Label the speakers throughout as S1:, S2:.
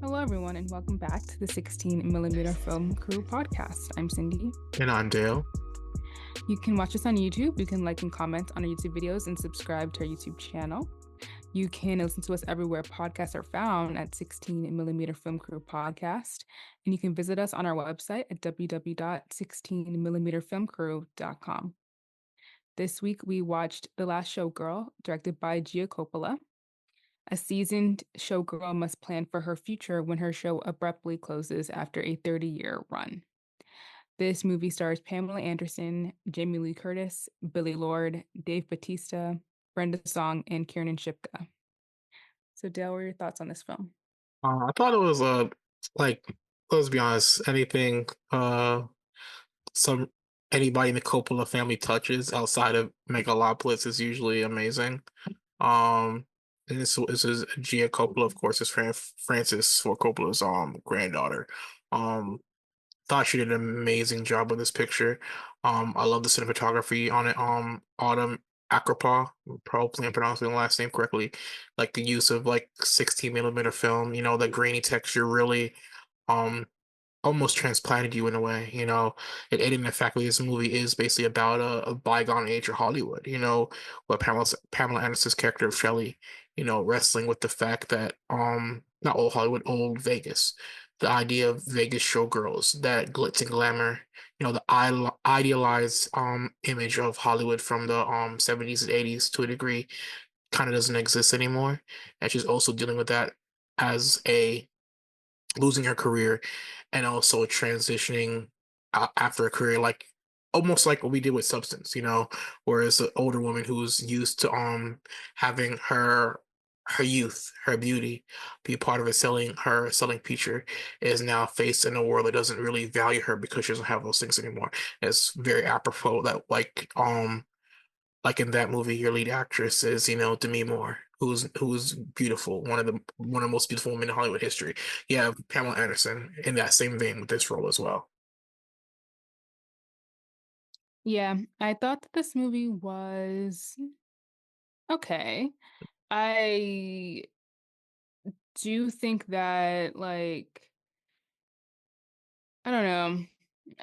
S1: Hello, everyone, and welcome back to the 16 Film Crew podcast. I'm Cindy.
S2: And I'm Dale.
S1: You can watch us on YouTube. You can like and comment on our YouTube videos and subscribe to our YouTube channel. You can listen to us everywhere podcasts are found at 16 Film Crew Podcast. And you can visit us on our website at www.16 This week, we watched The Last Showgirl, directed by Gia Coppola. A seasoned showgirl must plan for her future when her show abruptly closes after a 30-year run. This movie stars Pamela Anderson, Jamie Lee Curtis, Billy Lord, Dave Bautista, Brenda Song, and Kiernan Shipka. So, Dale, what are your thoughts on this film?
S2: I thought it was like let's be honest, anything some anybody in the Coppola family touches outside of Megalopolis is usually amazing. And this is Gia Coppola, of course, is Francis Ford Coppola's granddaughter. Um, thought she did an amazing job with this picture. I love the cinematography on it. Autumn Akrapa, probably I'm pronouncing the last name correctly. Like the use of like 16 millimeter film, the grainy texture really um almost transplanted you in a way, it aided in the fact that this movie is basically about a bygone age of Hollywood, what Pamela Anderson's character of Shelley, wrestling with the fact that not old Hollywood, old Vegas, the idea of Vegas showgirls, that glitz and glamour, the idealized image of Hollywood from the 70s and 80s to a degree kind of doesn't exist anymore. And she's also dealing with that as a losing her career and also transitioning after a career like almost like what we did with Substance, whereas an older woman who's used to having her youth, her beauty be part of her selling feature is now faced in a world that doesn't really value her because she doesn't have those things anymore. It's very apropos that like in that movie, your lead actress is, Demi Moore, who's beautiful, one of the most beautiful women in Hollywood history. You have Pamela Anderson in that same vein with this role as well.
S1: Yeah, I thought that this movie was okay. I do think that, I don't know.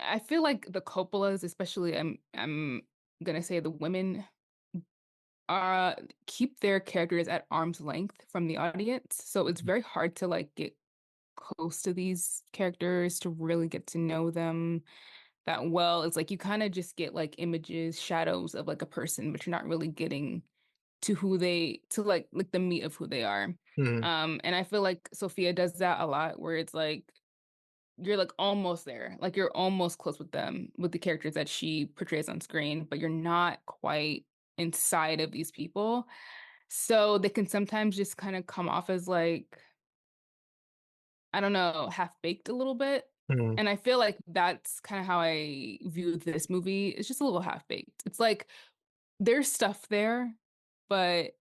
S1: I feel like the Coppolas, especially, I'm gonna say the women, uh keep their characters at arm's length from the audience. So it's very hard to get close to these characters to really get to know them that well. It's like you kind of just get like images, shadows of like a person, but you're not really getting to who they to like the meat of who they are.
S2: Mm,
S1: And I feel like Sophia does that a lot where it's like you're like almost there. Like you're almost close with them, with the characters that she portrays on screen, but you're not quite inside of these people. So they can sometimes just kind of come off as like, I don't know, half baked a little bit.
S2: mm,
S1: And I feel like that's kind of how I view this movie. It's just a little half baked. It's like there's stuff there, but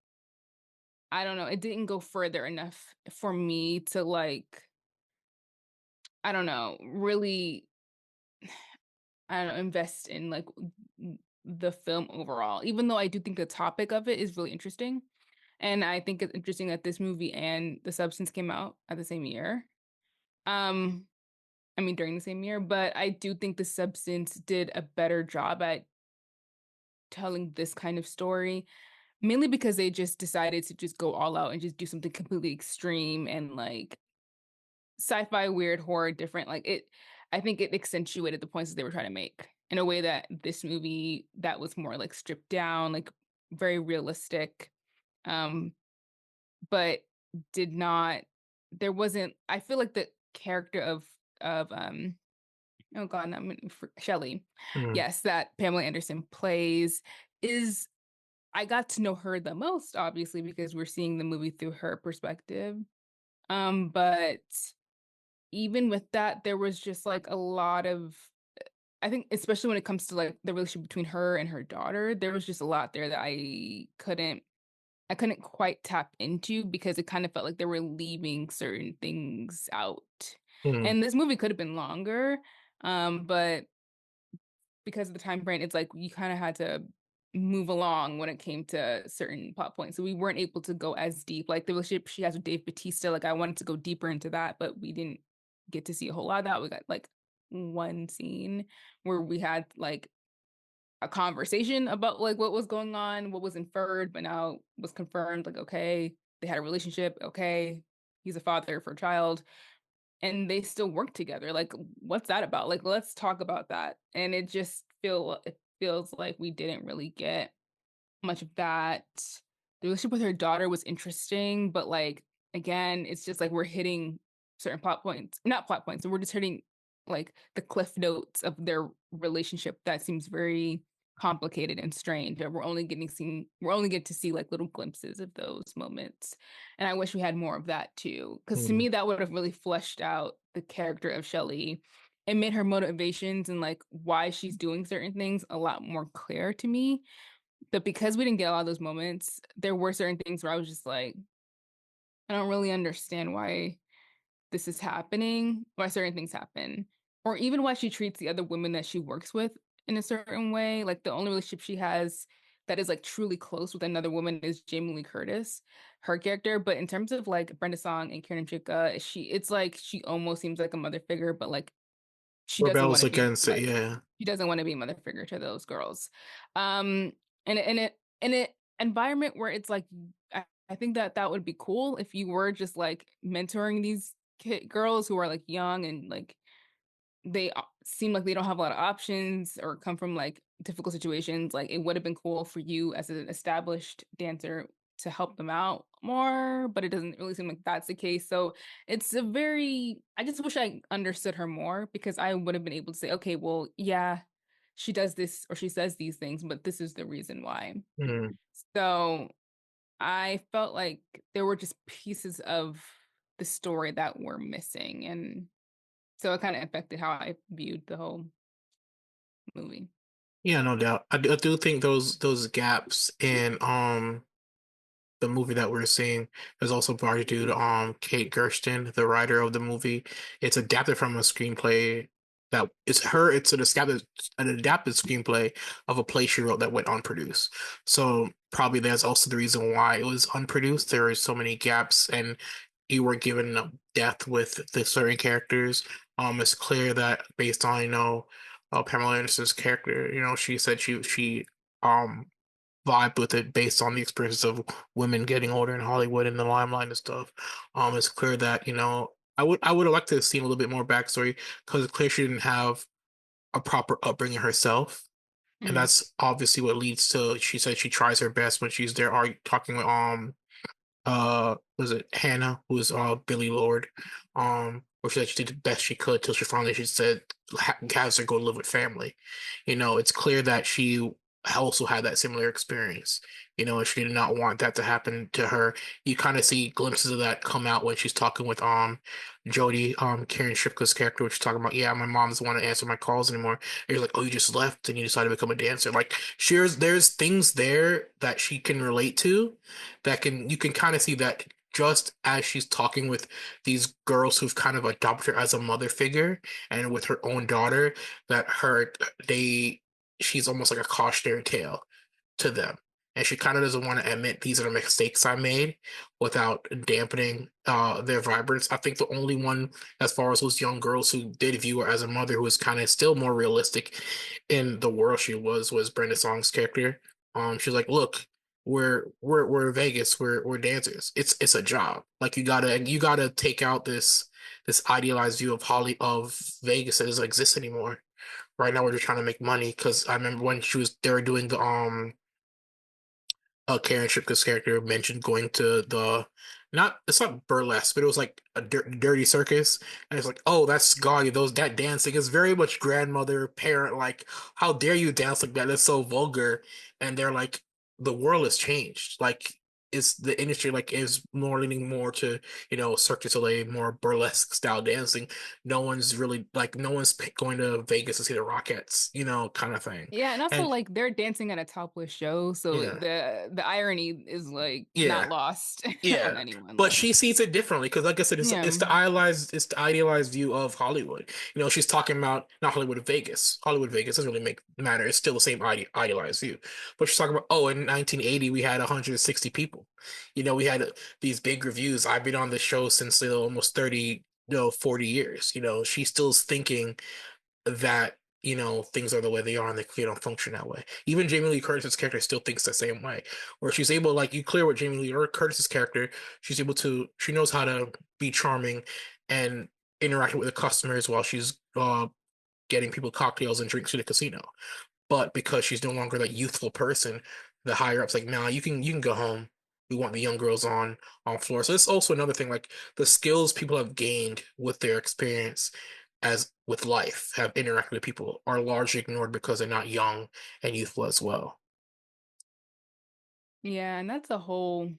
S1: I don't know, it didn't go further enough for me to I don't know, really, I don't know, invest in the film overall. Even though I do think the topic of it is really interesting. And I think it's interesting that this movie and The Substance came out at the same year. Um, I mean during the same year, but I do think The Substance did a better job at telling this kind of story, mainly because they just decided to just go all out and just do something completely extreme and sci-fi, weird, horror, different. I think it accentuated the points that they were trying to make in a way that this movie that was more like stripped down, like very realistic, um, but did not. There wasn't. I feel like the character of oh god, I'm Shelley.
S2: mm,
S1: Yes, that Pamela Anderson plays is. I got to know her the most, obviously, because we're seeing the movie through her perspective. But even with that, there was just like a lot of I think especially when it comes to like the relationship between her and her daughter, there was just a lot there that I couldn't quite tap into because it kind of felt like they were leaving certain things out.
S2: mm,
S1: And this movie could have been longer, but because of the time frame, it's like you kind of had to. move along when it came to certain plot points. So we weren't able to go as deep. Like the relationship she has with Dave Bautista, like I wanted to go deeper into that, but we didn't get to see a whole lot of that. We got like one scene where we had like a conversation about like what was going on, what was inferred, but now was confirmed. Like, okay, they had a relationship. Okay, he's a father for a child, and they still work together. Like, what's that about? Like, let's talk about that. And it feels like we didn't really get much of that. The relationship with her daughter was interesting, but like again, it's just like we're hitting certain plot points, not plot points, we're just hitting like the cliff notes of their relationship that seems very complicated and strange. And we're only get to see like little glimpses of those moments. And I wish we had more of that too. Because to
S2: Mm.
S1: me, that would have really fleshed out the character of Shelley and made her motivations and like why she's doing certain things a lot more clear to me, but because we didn't get a lot of those moments, there were certain things where I was just like, I don't really understand why this is happening, why certain things happen, or even why she treats the other women that she works with in a certain way. Like the only relationship she has that is like truly close with another woman is Jamie Lee Curtis, her character. But in terms of like Brenda Song and Karen Chika, it's like she almost seems like a mother figure, but like she doesn't want
S2: Rebels
S1: to be
S2: against it,
S1: like
S2: yeah.
S1: she doesn't want to be a mother figure to those girls. Um, and in an environment where it's like I think that that would be cool if you were just like mentoring these girls who are like young and like they seem like they don't have a lot of options or come from like difficult situations. Like it would have been cool for you as an established dancer to help them out more, but it doesn't really seem like that's the case. So it's a very, I just wish I understood her more because I would have been able to say, okay, well, yeah, she does this or she says these things, but this is the reason why.
S2: Mm.
S1: So I felt like there were just pieces of the story that were missing. And so it kind of affected how I viewed the whole movie.
S2: Yeah, no doubt. I do think those gaps in the movie that we're seeing is also partly due to Kate Gersten, the writer of the movie. It's adapted from a screenplay that it's her. It's an adapted screenplay of a play she wrote that went unproduced. So probably that's also the reason why it was unproduced. There are so many gaps, and you were given enough depth with the certain characters. It's clear that based on Pamela Anderson's character, she said she um vibe with it based on the experiences of women getting older in Hollywood and the limelight and stuff. It's clear that, I would have liked to have seen a little bit more backstory because it's clear she didn't have a proper upbringing herself. And
S1: Mm,
S2: that's obviously what leads to she said she tries her best when she's there talking with was it Hannah, who was Billy Lord, where she said she did the best she could till she said has her go live with family. It's clear that she also had that similar experience. And she did not want that to happen to her. You kind of see glimpses of that come out when she's talking with Jodie, Karen Shipka's character, which is talking about, yeah, my mom doesn't want to answer my calls anymore. And you're like, oh, you just left and you decided to become a dancer. Like, there's things there that she can relate to that you can kind of see that just as she's talking with these girls who've kind of adopted her as a mother figure and with her own daughter, that she's almost like a cautionary tale to them. And she kind of doesn't want to admit these are the mistakes I made without dampening their vibrance. I think the only one, as far as those young girls who did view her as a mother who was kind of still more realistic in the world she was Brenda Song's character. She's like, look, we're in Vegas, we're dancers. It's a job. Like you gotta take out this idealized view of Vegas that doesn't exist anymore. Right now we're just trying to make money because I remember when they were doing the Karen Shipka's character mentioned going to it's not burlesque, but it was like a dirty circus, and it's like, oh, that's gaudy. That dancing is very much grandmother parent. Like, how dare you dance like that? That's so vulgar. And they're like, the world has changed. Like, is the industry like is more leaning more to Cirque du Soleil, more burlesque style dancing. No one's going to Vegas to see the Rockettes, kind of thing.
S1: Yeah, and also
S2: And
S1: like they're dancing at a topless show, so
S2: yeah,
S1: the irony is like not
S2: yeah.
S1: lost on
S2: Yeah,
S1: anyone.
S2: but
S1: Like,
S2: she sees it differently because, like I said,
S1: yeah,
S2: it's the idealized view of Hollywood. She's talking about not Hollywood, Vegas. Hollywood, Vegas doesn't really make matter. It's still the same idealized view. But she's talking about, oh, in 1980 we had 160 people. We had these big reviews. I've been on the show since almost 30, 40 years. She still's thinking that things are the way they are and they don't function that way. Even Jamie Lee Curtis's character still thinks the same way, where she's able, like you clear with Jamie Lee Curtis's character, she knows how to be charming and interact with the customers while she's getting people cocktails and drinks to the casino. But because she's no longer that youthful person, the higher ups like, nah, you can go home. We want the young girls on floor. So it's also another thing, like the skills people have gained with their experience as with life, have interacted with people, are largely ignored because they're not young and youthful as well.
S1: yeah, and that's a whole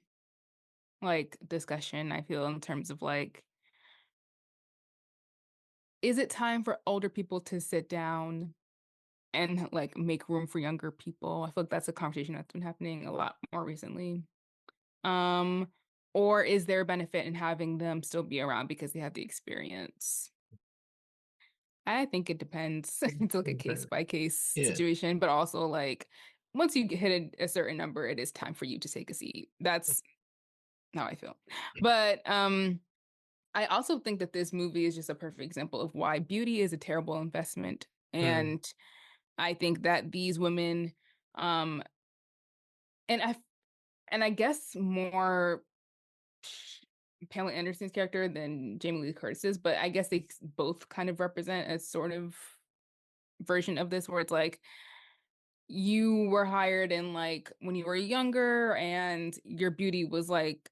S1: like discussion I feel in terms of like, is it time for older people to sit down and like make room for younger people? I feel like that's a conversation that's been happening a lot more recently. Um, or is there a benefit in having them still be around because they have the experience? I think it depends. It's like a case
S2: Okay.
S1: by case
S2: Yeah.
S1: situation, but also like once you hit a certain number, it is time for you to take a seat. That's how I feel. But I also think that this movie is just a perfect example of why beauty is a terrible investment.
S2: Mm,
S1: And I think that these women, um, and I guess more Pamela Anderson's character than Jamie Lee Curtis's, but I guess they both kind of represent a sort of version of this where it's like you were hired in like when you were younger and your beauty was like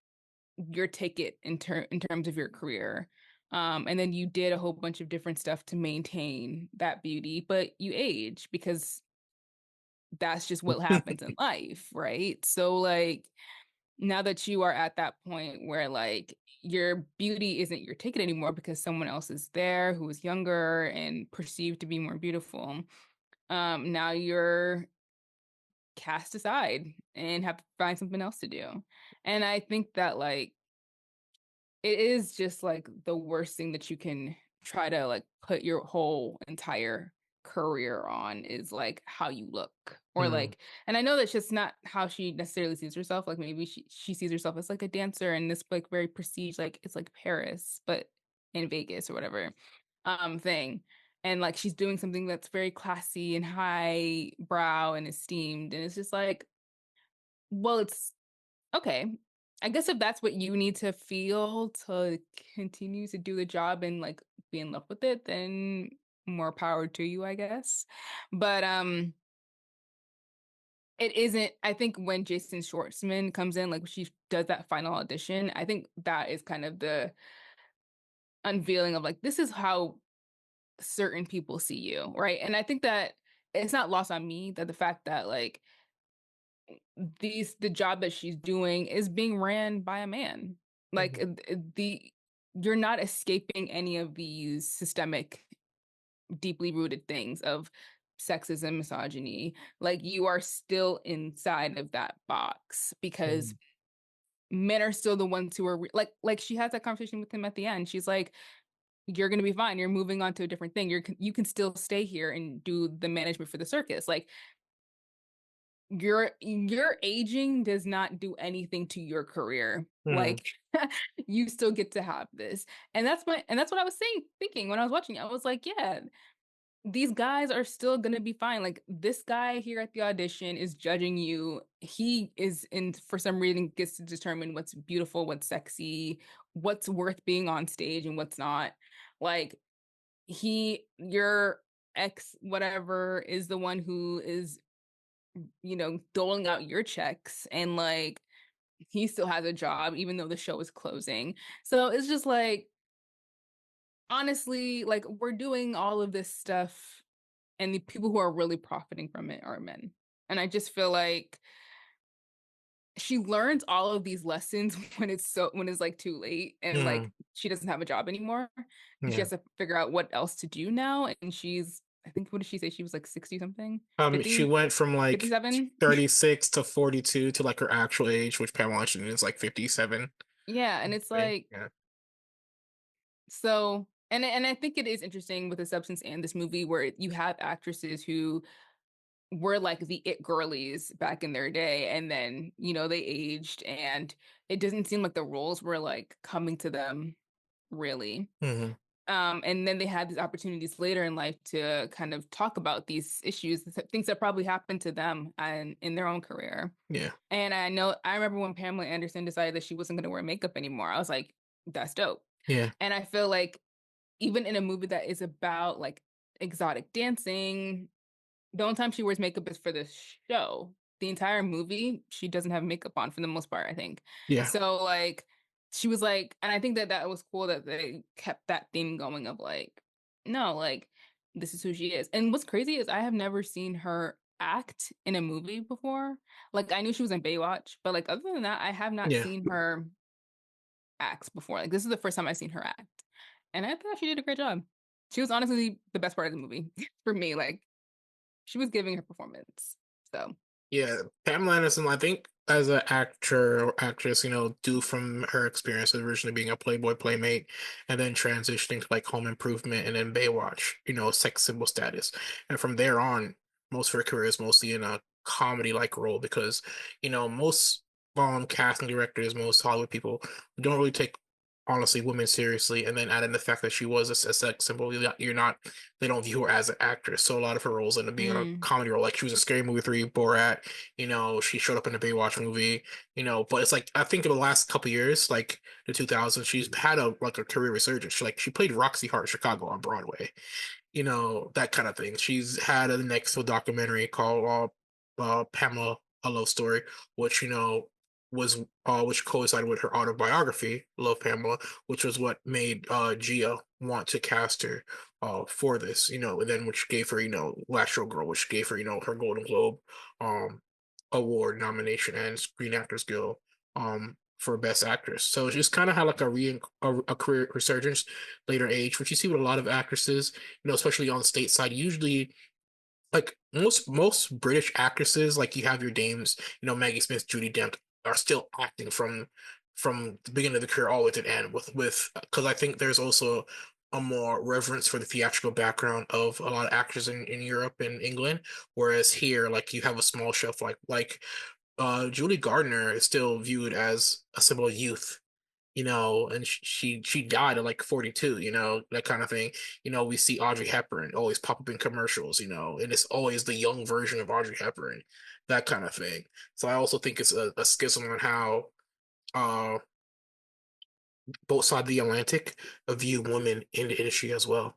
S1: your ticket in terms of your career. And then you did a whole bunch of different stuff to maintain that beauty, but you age because that's just what happens in life, right? So like now that you are at that point where like your beauty isn't your ticket anymore because someone else is there who is younger and perceived to be more beautiful. Now you're cast aside and have to find something else to do. And I think that like it is just like the worst thing that you can try to like put your whole entire career on is like how you look or
S2: mm,
S1: like, and I know that's just not how she necessarily sees herself. Like maybe she sees herself as like a dancer and this like very prestige, like it's like Paris but in Vegas or whatever thing. And like she's doing something that's very classy and high brow and esteemed, and it's just like, well, it's okay. I guess if that's what you need to feel to continue to do the job and like be in love with it, then more power to you, I guess. But it isn't, I think when Jason Schwartzman comes in, like she does that final audition, I think that is kind of the unveiling of like this is how certain people see you, right? And I think that it's not lost on me that the fact that like the job that she's doing is being ran by a man. Like
S2: mhm,
S1: the you're not escaping any of these systemic, deeply rooted things of sexism, misogyny. Like you are still inside of that box because
S2: mm,
S1: men are still the ones who are like she has that conversation with him at the end. She's like, "You're gonna be fine. You're moving on to a different thing. You can still stay here and do the management for the circus." Like your aging does not do anything to your career.
S2: mm,
S1: Like you still get to have this. And that's what I was saying thinking when I was watching it. I was like, yeah, these guys are still going to be fine. Like this guy here at the audition is judging you. He is in for some reason gets to determine what's beautiful, what's sexy, what's worth being on stage and what's not. Like your ex whatever is the one who is doling out your checks and like he still has a job even though the show is closing. So it's just like honestly, like we're doing all of this stuff and the people who are really profiting from it are men. And I just feel like she learns all of these lessons when it's like too late and
S2: Mm,
S1: like she doesn't have a job anymore. She
S2: yeah.
S1: has to figure out what else to do now. And she's, I think, what did she say? She was like 60 something,
S2: She
S1: 50,
S2: went from like
S1: 57.
S2: 36 to 42 to like her actual age, which Pamela Anderson is like 57.
S1: Yeah. And it's
S2: Okay.
S1: like,
S2: Yeah.
S1: so, and I think it is interesting with The Substance and this movie where you have actresses who were like the it girlies back in their day. And then, they aged and it doesn't seem like the roles were like coming to them really.
S2: Hmm.
S1: And then they had these opportunities later in life to kind of talk about these issues, things that probably happened to them and in their own career.
S2: Yeah.
S1: And I remember when Pamela Anderson decided that she wasn't going to wear makeup anymore. I was like, that's dope.
S2: Yeah.
S1: And I feel like even in a movie that is about like exotic dancing, the only time she wears makeup is for the show. The entire movie, she doesn't have makeup on for the most part, I think.
S2: Yeah.
S1: So like she was like, and I think that that was cool that they kept that theme going of like, no, like this is who she is. And what's crazy is I have never seen her act in a movie before. Like I knew she was in Baywatch, but like other than that, I have not
S2: Yeah.
S1: seen her act before. Like this is the first time I've seen her act. And I thought she did a great job. She was honestly the best part of the movie for me. Like she was giving her performance. So,
S2: Yeah, Pamela Anderson, I think as an actor or actress, due from her experience of originally being a Playboy playmate and then transitioning to like Home Improvement and then Baywatch, sex symbol status. And from there on, most of her career is mostly in a comedy-like role because, most casting directors, most Hollywood people don't really take honestly women seriously. And then add in the fact that she was a sex symbol, you're not they don't view her as an actress. So a lot of her roles end up being a
S1: mm,
S2: comedy role. Like she was in Scary Movie 3, Borat, she showed up in the Baywatch movie, but it's like I think in the last couple years, like the 2000s, she's had a career resurgence. She played Roxy Hart in Chicago on Broadway, that kind of thing. She's had a next to a documentary called Pamela, a Love Story, which was which coincided with her autobiography, Love Pamela, which was what made Gia want to cast her for this, and then which gave her, Last Showgirl, which gave her, her Golden Globe um award nomination and Screen Actors Guild for Best Actress. So she's kind of had like a career resurgence later age, which you see with a lot of actresses, especially on the state side. Usually, like most British actresses, like you have your dames, Maggie Smith, Judi Dench, are still acting from the beginning of the career all the way to the end with because I think there's also a more reverence for the theatrical background of a lot of actors in Europe and England, whereas here, like you have a small shelf Julie Gardner is still viewed as a symbol of youth, and she died at like 42, that kind of thing. We see Audrey Hepburn always pop up in commercials, and it's always the young version of Audrey Hepburn, that kind of thing. So I also think it's a schism on how uh both sides of the Atlantic view women in the industry as well.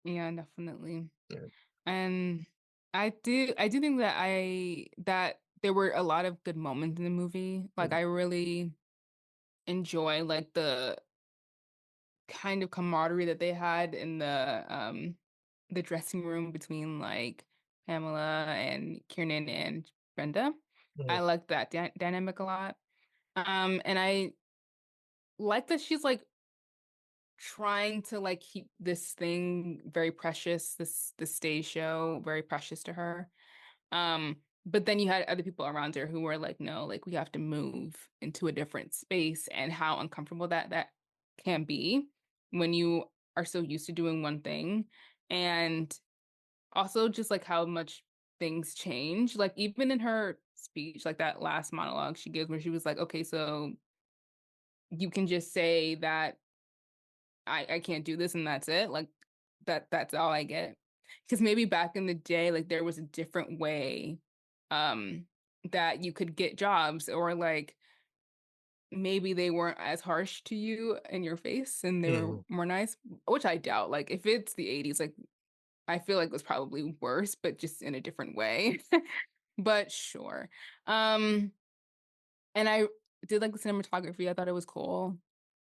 S1: yeah, definitely.
S2: Yeah.
S1: And I do think that there were a lot of good moments in the movie. Like I really enjoy like the kind of camaraderie that they had in the dressing room between like Pamela and Kiernan and Brenda.
S2: Mhm.
S1: I like that dynamic a lot. And I like that she's like trying to like keep this thing very precious, this stage show very precious to her. But then you had other people around her who were like, no, like we have to move into a different space and how uncomfortable that can be when you are so used to doing one thing. And also just like how much things change. Like even in her speech, like that last monologue she gives where she was like, okay, so you can just say that I can't do this and that's it. Like that's all I get. Because maybe back in the day, like there was a different way um that you could get jobs or like maybe they weren't as harsh to you in your face and they were
S2: Mhm.
S1: more nice, which I doubt. Like if it's the 80s, like I feel like it was probably worse, but just in a different way. But sure. Um and I did like the cinematography. I thought it was cool.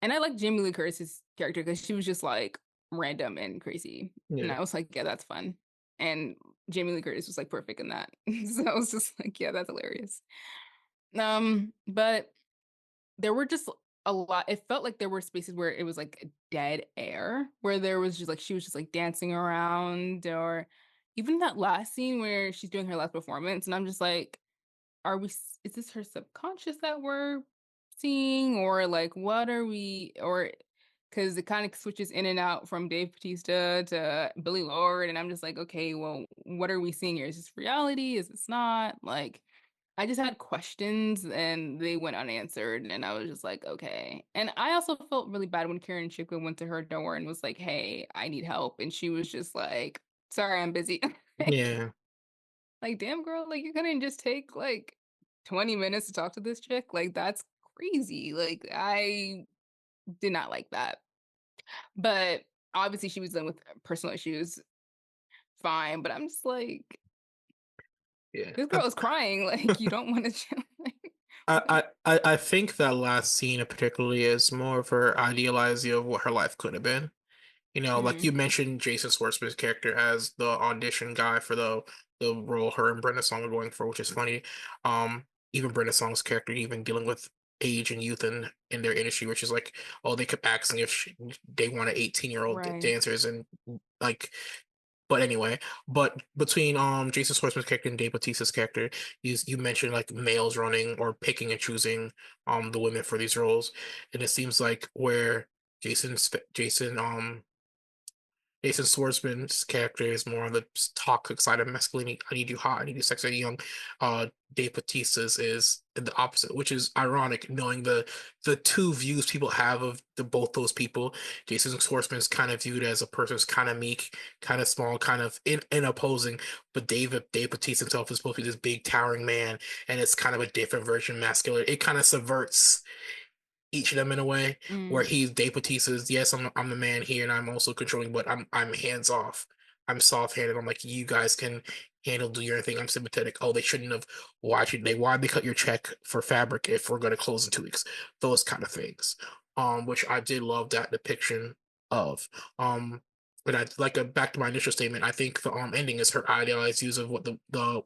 S1: And I like Jamie Lee Curtis's character because she was just like random and crazy. And
S2: Yeah.
S1: I was like, yeah, that's fun. And Jamie Lee Curtis was like perfect in that. So I was just like, yeah, that's hilarious. But there were just a lot. It felt like there were spaces where it was like dead air, where there was just like she was just like dancing around, or even that last scene where she's doing her last performance, and I'm just like, is this her subconscious that we're seeing, or like what are we, or because it kind of switches in and out from Dave Bautista to Billy Lord, and I'm just like, okay, well, what are we seeing here? Is this reality? Is this not? Like, I just had questions and they went unanswered, and I was just like, okay. And I also felt really bad when Karen Chicklin went to her door and was like, hey, I need help, and she was just like, sorry, I'm busy.
S2: Yeah,
S1: Like, damn, girl, like you couldn't just take like 20 minutes to talk to this chick? Like, that's crazy. Like, I did not like that. But obviously, she was dealing with personal issues, fine. But I'm just like,
S2: yeah.
S1: this girl is crying. Like, you don't want to chill. Like, what?
S2: I think that last scene particularly is more of her idealizing of what her life could have been. You know, like you
S1: Mm,
S2: mentioned Jason Schwartzman's character as the audition guy for the role her and Brenda Song are going for, which is funny. Even Brenda Song's character even dealing with age and youth in their industry, which is like, oh, they kept asking if they wanted 18-year-old
S1: right.
S2: dancers and like but anyway, but between Jason Schwartzman's character and Dave Bautista's character, you mentioned like males running or picking and choosing the women for these roles, and it seems like where Jason Schwartzman's character is more on the toxic side of masculinity. I need you hot, I need you sexy, I need you young. Dave Bautista's is the opposite, which is ironic, knowing the two views people have of both those people. Jason Schwartzman is kind of viewed as a person who's kind of meek, kind of small, kind of in opposing, but Dave Bautista himself is supposed to be this big towering man, and it's kind of a different version of masculine. It kind of subverts each of them in a way where
S1: Mm.
S2: Dave Bautista's, yes, I'm the man here and I'm also controlling, but I'm hands off. I'm soft handed. I'm like, you guys can do your thing. I'm sympathetic. Oh, they shouldn't have. Why they cut your check for fabric if we're gonna close in 2 weeks? Those kind of things. Which I did love that depiction of. But I like back to my initial statement. I think the ending is her idealized views of what the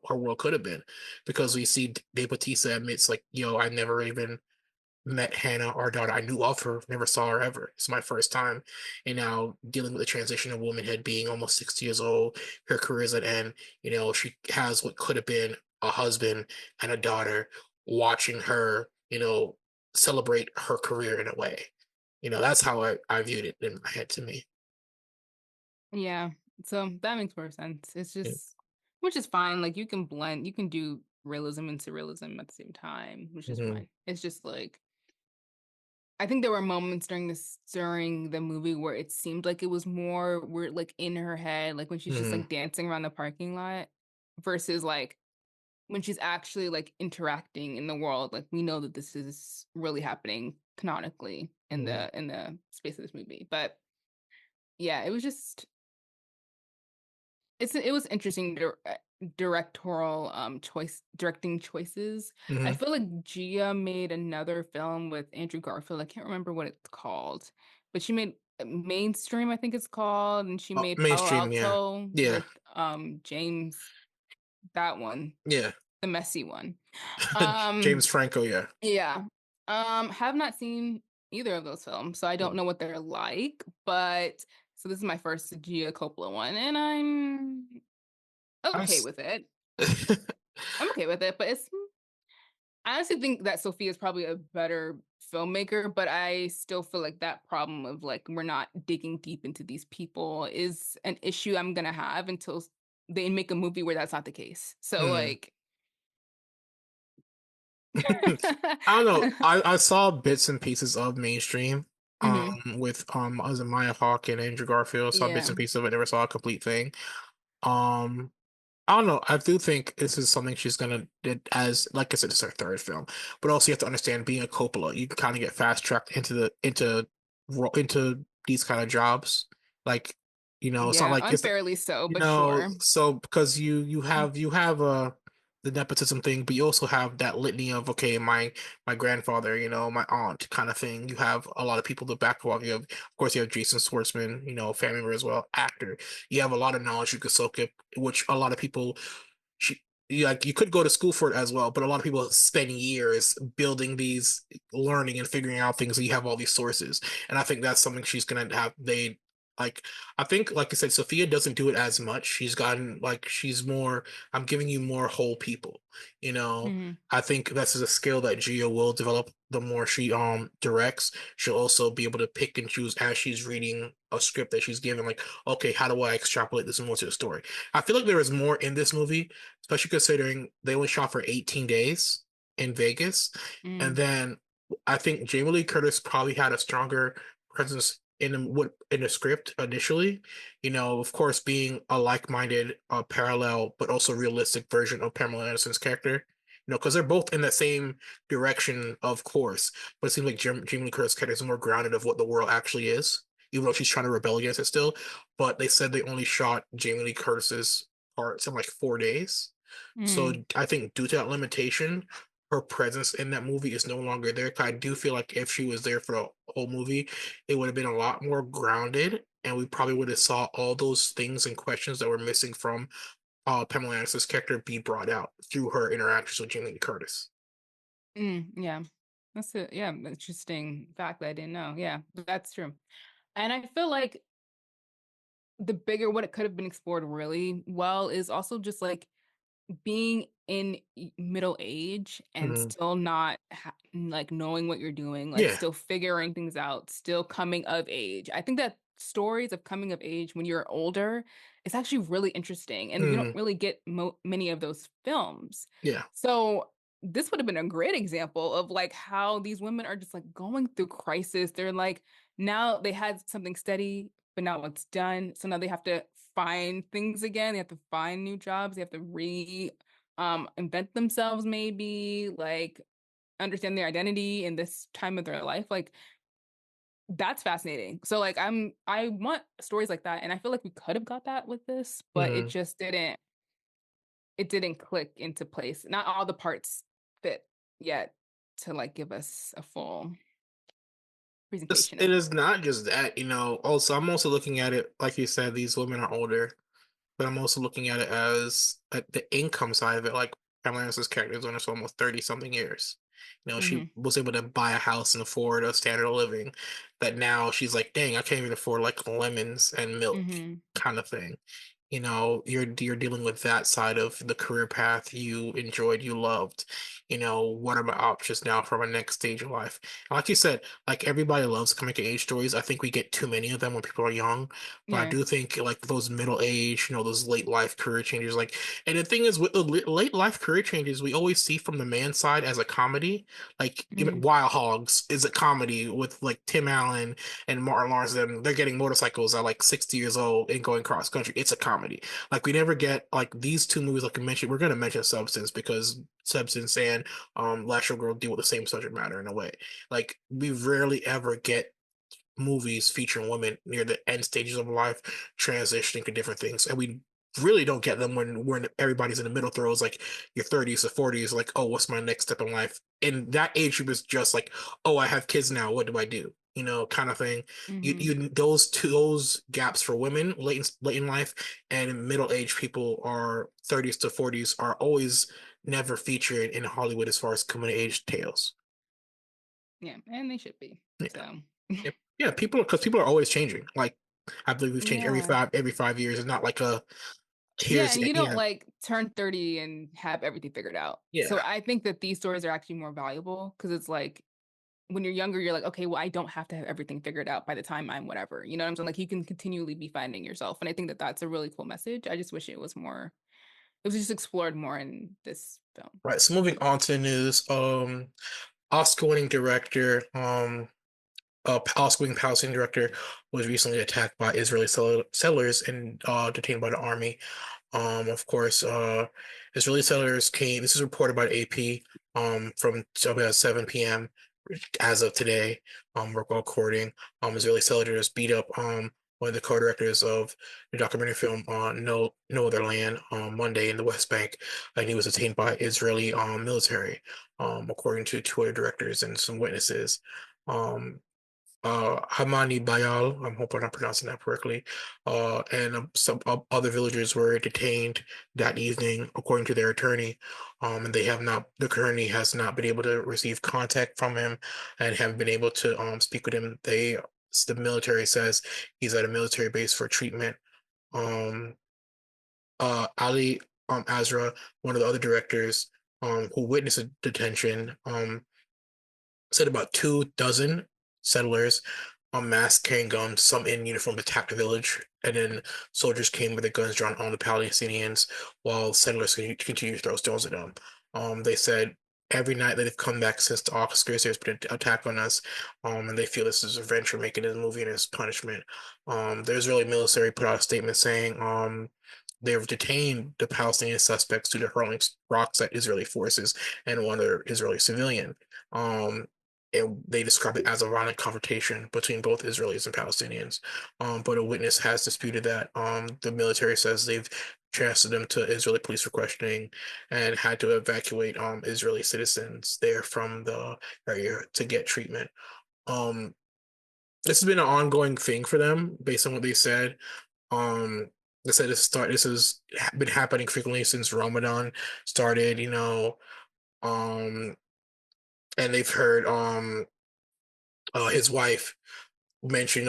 S2: her world could have been, because we see Dave Bautista admits like, yo, I never even met Hannah, our daughter. I knew of her, never saw her ever. It's my first time. And now dealing with the transition of womanhood, being almost 60 years old, her career's at end. You know, she has what could have been a husband and a daughter watching her, celebrate her career in a way. That's how I viewed it in my head to me.
S1: Yeah. So that makes more sense. It's
S2: Yeah.
S1: just, which is fine. Like you can blend, you can do realism and surrealism at the same time, which is
S2: Hmm.
S1: fine. It's just like, I think there were moments during the movie where it seemed like it was more we're like in her head, like when she's just
S2: Hmm.
S1: like dancing around the parking lot versus like when she's actually like interacting in the world. Like we know that this is really happening canonically in
S2: Hmm.
S1: the space of this movie. But yeah, it was just it was interesting directorial directing choices. I
S2: Hmm.
S1: feel like Gia made another film with Andrew Garfield. I can't remember what it's called, but she made Mainstream, I think it's called, and she made Palo
S2: Mainstream, yeah.
S1: Alto
S2: Yeah.
S1: with James, that one,
S2: Yeah.
S1: the messy one. Um
S2: James Franco, yeah.
S1: yeah. Have not seen either of those films, so I don't know what they're like, but so this is my first Gia Coppola one, and I'm
S2: I
S1: okay
S2: was
S1: with it. I'm okay with it, but I honestly think that Sophia is probably a better filmmaker, but I still feel like that problem of like we're not digging deep into these people is an issue I'm gonna have until they make a movie where that's not the case. So
S2: Hmm.
S1: like
S2: I don't know. I saw bits and pieces of Mainstream
S1: hmm
S2: with was it Maya Hawke and Andrew Garfield. Saw bits
S1: yeah.
S2: and pieces of it, never saw a complete thing. Um I don't know. I do think this is something she's gonna did as like I said, it's her third film. But also you have to understand being a Coppola, you can kind of get fast tracked into these kind of jobs. Like, it's not
S1: Yeah,
S2: like it's
S1: unfairly so, but sure.
S2: so because you have a the nepotism thing, but you also have that litany of okay, my grandfather, my aunt kind of thing. You have a lot of people to back up. You have, of course, you have Jason Schwartzman, family member as well, actor. You have a lot of knowledge you could soak up, which a lot of people she like you could go to school for it as well, but a lot of people spend years building these, learning and figuring out things, and you have all these sources. And I think that's something she's gonna have. Like I think, like I said, Sophia doesn't do it as much. She's gotten like she's more, I'm giving you more whole people, you know.
S1: Hmm.
S2: I think that's a skill that Gia will develop the more she directs. She'll also be able to pick and choose as she's reading a script that she's given, like, okay, how do I extrapolate this more to the story? I feel like there is more in this movie, especially considering they only shot for 18 days in Vegas. And
S1: Mm.
S2: then I think Jamie Lee Curtis probably had a stronger presence in the script initially. Of course, being a like-minded, parallel but also realistic version of Pamela Anderson's character. Because they're both in the same direction, of course, but it seems like Jamie Lee Curtis' character is more grounded of what the world actually is, even though she's trying to rebel against it still. But they said they only shot Jamie Lee Curtis's parts in like 4 days. So
S1: Mm.
S2: I think due to that limitation, her presence in that movie is no longer there. 'Cause I do feel like if she was there for the whole movie, it would have been a lot more grounded, and we probably would have saw all those things and questions that were missing from Pamela Anderson's character be brought out through her interactions with Jamie Lee Curtis.
S1: Mm. Yeah. That's a yeah, interesting fact that I didn't know. Yeah, that's true. And I feel like the bigger what it could have been explored really well is also just like being in middle age and
S2: Mhm.
S1: still not like knowing what you're doing, like
S2: Yeah.
S1: still figuring things out, still coming of age. I think that stories of coming of age when you're older is actually really interesting, and you don't
S2: Mhm.
S1: really get many of those films.
S2: Yeah.
S1: So this would have been a great example of like how these women are just like going through crisis. They're like now they had something steady, but now it's done. So now they have to find things again. They have to find new jobs. They have to invent themselves maybe, like understand their identity in this time of their life. Like that's fascinating. So like I want stories like that and I feel like we could have got that with this, but
S2: Mhm.
S1: it didn't click into place. Not all the parts fit yet to like give us a full presentation
S2: It
S1: of
S2: is not just that, Also, I'm also looking at it, like you said, these women are older, but I'm also looking at it as the income side of it. Like Pamela Anderson's character is on this for almost 30 something years. She
S1: Mhm.
S2: was able to buy a house and afford a standard of living that now she's like, dang, I can't even afford like lemons and milk
S1: Mhm.
S2: kind of thing. You're dealing with that side of the career path you enjoyed, you loved. What are my options now for my next stage of life? And like you said, like everybody loves coming of age stories. I think we get too many of them when people are young. But I
S1: Yeah.
S2: do think like those middle age, those late life career changes, like, and the thing is with the late life career changes, we always see from the man side as a comedy. Like even
S1: Mhm.
S2: Wild Hogs is a comedy with like Tim Allen and Martin Lawrence. Them they're getting motorcycles at like 60 years old and going cross country. It's a comedy. Like we never get like these two movies. Like I mentioned, we're gonna mention Substance because Substance and Last Showgirl deal with the same subject matter in a way. Like we rarely ever get movies featuring women near the end stages of life transitioning to different things, and we really don't get them when everybody's in the middle throes, like your 30s to 40s, like, oh, what's my next step in life? In that age group is just like, oh, I have kids now, what do I do? Kind of thing.
S1: Mhm.
S2: You those gaps for women late in life and middle aged people are 30s to 40s are always never featured in Hollywood as far as coming of age tales.
S1: Yeah, and they should be.
S2: Yeah.
S1: So
S2: Yeah, because people are always changing. Like I believe we've changed
S1: yeah.
S2: every 5 years. It's not like a
S1: Yeah,
S2: here's
S1: and you don't
S2: yeah,
S1: like turn 30 and have everything figured out. So
S2: yeah.
S1: I think that these stories are actually more valuable because it's like when you're younger, you're like, okay, well, I don't have to have everything figured out by the time I'm whatever. You know what I'm saying? Like you can continually be finding yourself. And I think that that's a really cool message. I just wish it was just explored more in this film.
S2: Right. So moving on to the news. Oscar-winning director, Oscar-winning Palestinian director was recently attacked by Israeli settlers and detained by the army. Of course, Israeli settlers came. This is reported by the AP. From about 7 p.m. as of today. We're recording. Israeli settlers beat up one of the co-directors of the documentary film on No Other Land on Monday in the West Bank, and he was detained by Israeli military, according to two other directors and some witnesses. Um, Hamani Bayal, I'm hoping I'm pronouncing that correctly, and some other villagers were detained that evening, according to their attorney. And the attorney has not been able to receive contact from him and haven't been able to speak with him. The military says he's at a military base for treatment. Um, Ali Azra, one of the other directors, who witnessed the detention, said about 2 dozen settlers en masse carrying guns, some in uniform, attacked the village, and then soldiers came with their guns drawn on the Palestinians while settlers continued to throw stones at them. They said every night that they've come back since the Oscars, there's been an attack on us, and they feel this is revenge for making this movie and as punishment. The Israeli military put out a statement saying, they've detained the Palestinian suspects due to hurling rocks at Israeli forces and one other Israeli civilian. Um, and they describe it as a violent confrontation between both Israelis and Palestinians. But a witness has disputed that. The military says they've transferred them to Israeli police for questioning and had to evacuate Israeli citizens there from the area to get treatment. Um, this has been an ongoing thing for them, based on what they said. Um, they said this has been happening frequently since Ramadan started. And they've heard his wife mention,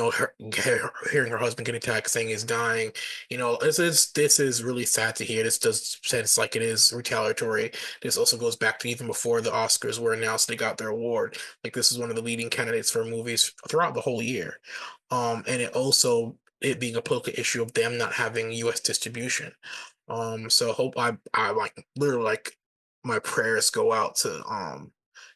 S2: hearing her husband get attacked, saying he's dying. This is really sad to hear. This does sense like it is retaliatory. This also goes back to even before the Oscars were announced they got their award. Like this is one of the leading candidates for movies throughout the whole year. And it being a political issue of them not having U.S. distribution. So hope I like literally like my prayers go out to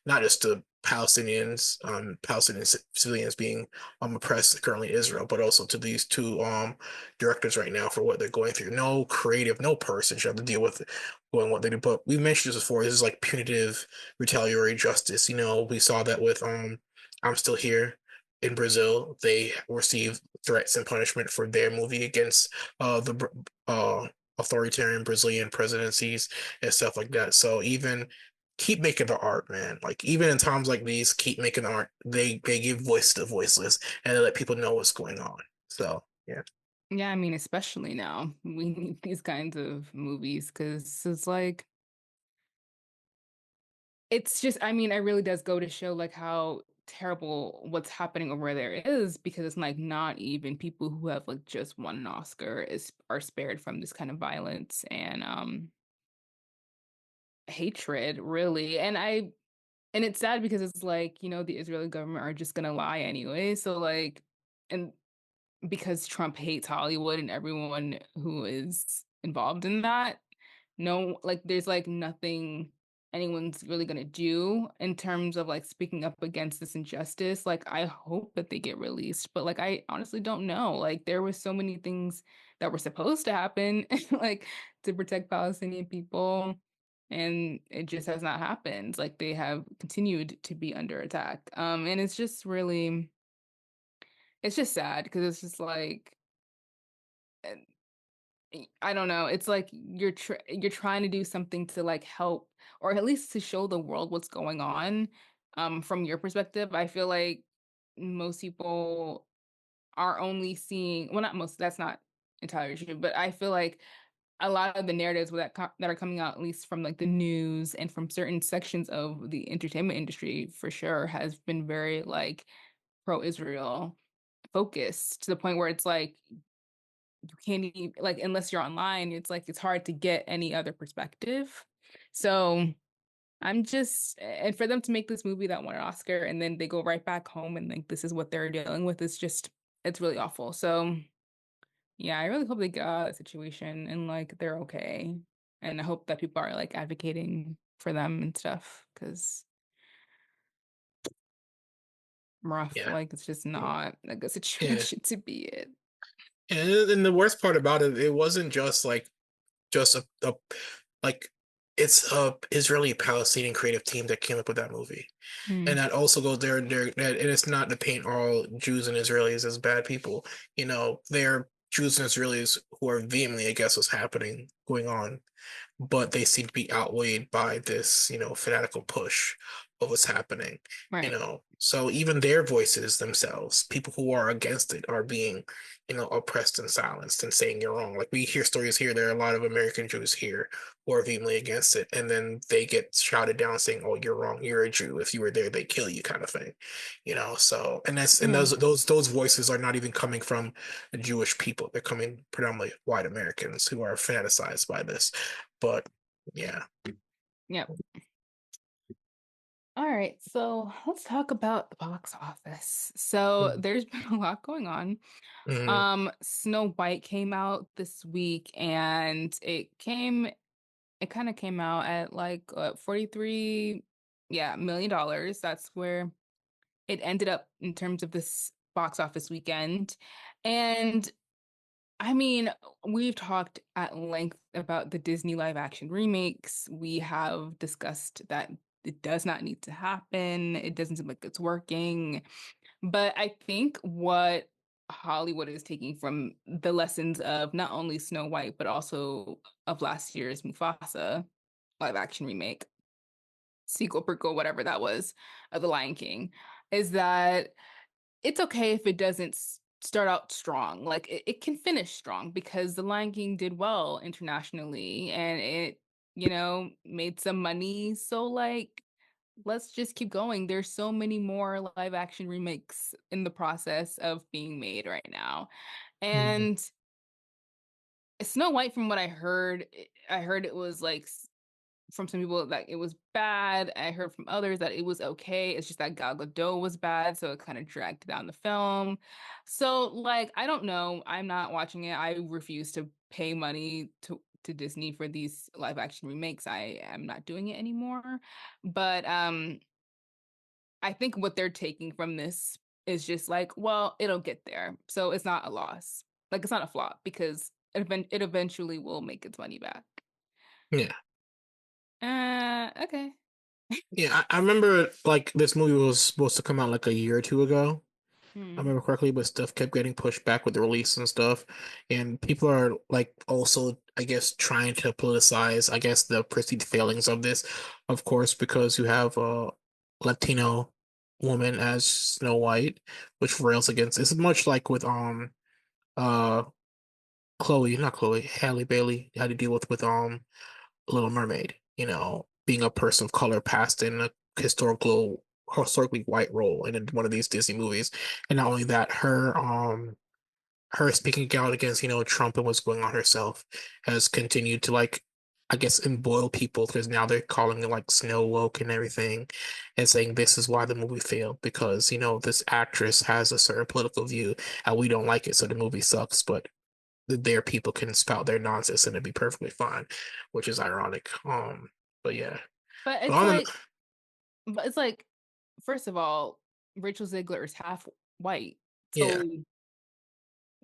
S2: not just to Palestinian civilians being oppressed currently in Israel, but also to these two directors right now for what they're going through. No person should have to deal with going what they do. But we mentioned this before. This is like punitive retaliatory justice. We saw that with I'm Still Here in Brazil. They received threats and punishment for their movie against the authoritarian Brazilian presidencies and stuff like that. So even keep making the art, man. Like even in times like these, keep making the art. They give voice to the voiceless and they let people know what's going on. So yeah,
S1: Yeah, I mean, especially now, we need these kinds of movies because it's like, it's just, I mean, it really does go to show like how terrible what's happening over there is because it's like not even people who have like just won an Oscar are spared from this kind of violence and hatred, really. And it's sad because it's like, the Israeli government are just gonna lie anyway. So like, and because Trump hates Hollywood and everyone who is involved in that, no, like there's like nothing anyone's really gonna do in terms of like speaking up against this injustice. Like I hope that they get released, but like I honestly don't know. Like there were so many things that were supposed to happen, like to protect Palestinian people, and it just has not happened. Like they have continued to be under attack. And it's just sad because it's just like I don't know. It's like you're trying to do something to like help or at least to show the world what's going on from your perspective. I feel like most people are only seeing, well, not most, that's not entirely true, but I feel like a lot of the narratives that are coming out, at least from like the news and from certain sections of the entertainment industry for sure, has been very like pro-Israel focused to the point where it's like you can't even like unless you're online, it's like it's hard to get any other perspective. So I'm just and for them to make this movie that won an Oscar and then they go right back home and like this is what they're dealing with, it's really awful. So yeah, I really hope they get out of that situation and like they're okay. And I hope that people are like advocating for them and stuff because rough,
S2: yeah,
S1: like it's just not a good
S2: yeah.
S1: situation to be in.
S2: And the worst part about it, it wasn't just like just a like it's a Israeli Palestinian creative team that came up with that movie. And
S1: Mm,
S2: that also goes there, and it's not to paint all Jews and Israelis as bad people. They're Jews and Israelis who are vehemently against what's happening going on, but they seem to be outweighed by this, fanatical push of what's happening,
S1: right.
S2: So even their voices themselves, people who are against it, are being, oppressed and silenced and saying you're wrong. Like we hear stories here, there are a lot of American Jews here who are vehemently against it, and then they get shouted down saying, "Oh, you're wrong. You're a Jew. If you were there, they kill you," kind of thing. So and
S1: Yeah.
S2: those voices are not even coming from Jewish people. They're coming predominantly white Americans who are fanaticized by this. But yeah.
S1: Yep. All right, so let's talk about the box office. So there's been a lot going on.
S2: Mm-hmm.
S1: Snow White came out this week and it kind of came out at like 43 million dollars. That's where it ended up in terms of this box office weekend. And I mean, we've talked at length about the Disney live action remakes. We have discussed that it does not need to happen. It doesn't seem like it's working. But I think what Hollywood is taking from the lessons of not only Snow White, but also of last year's Mufasa live action remake, sequel, prequel, whatever that was, of The Lion King, is that it's okay if it doesn't start out strong. Like it can finish strong because The Lion King did well internationally and it, made some money. So like let's just keep going. There's so many more live action remakes in the process of being made right now.
S2: Mm-hmm.
S1: And Snow White, from what I heard it was like from some people that it was bad. I heard from others that it was okay. It's just that Gal Gadot was bad, so it kind of dragged down the film. So, like, I don't know. I'm not watching it. I refuse to pay money to Disney for these live action remakes. I am not doing it anymore. But I think what they're taking from this is just like, well, it'll get there. So it's not a loss. Like it's not a flop because it eventually will make its money back.
S2: Yeah.
S1: Okay.
S2: Yeah, I remember like this movie was supposed to come out like a year or two ago. I
S1: Hmm.
S2: remember correctly, but stuff kept getting pushed back with the release and stuff. And people are like also, I guess, trying to politicize, I guess, the perceived failings of this, of course, because you have a Latino woman as Snow White, which rails against. It's much like with uh not Chloe, Halle Bailey had to deal with Little Mermaid, being a person of color passed in a historically white role in one of these Disney movies. And not only that, her speaking out against, Trump and what's going on herself has continued to like I guess embroil people because now they're calling it like snow woke and everything and saying this is why the movie failed because, this actress has a certain political view and we don't like it, so the movie sucks, but their people can spout their nonsense and it'd be perfectly fine, which is ironic. But yeah.
S1: But
S2: But
S1: it's
S2: on
S1: like, but it's like, first of all, Rachel Zegler is half white.
S2: Yeah,
S1: So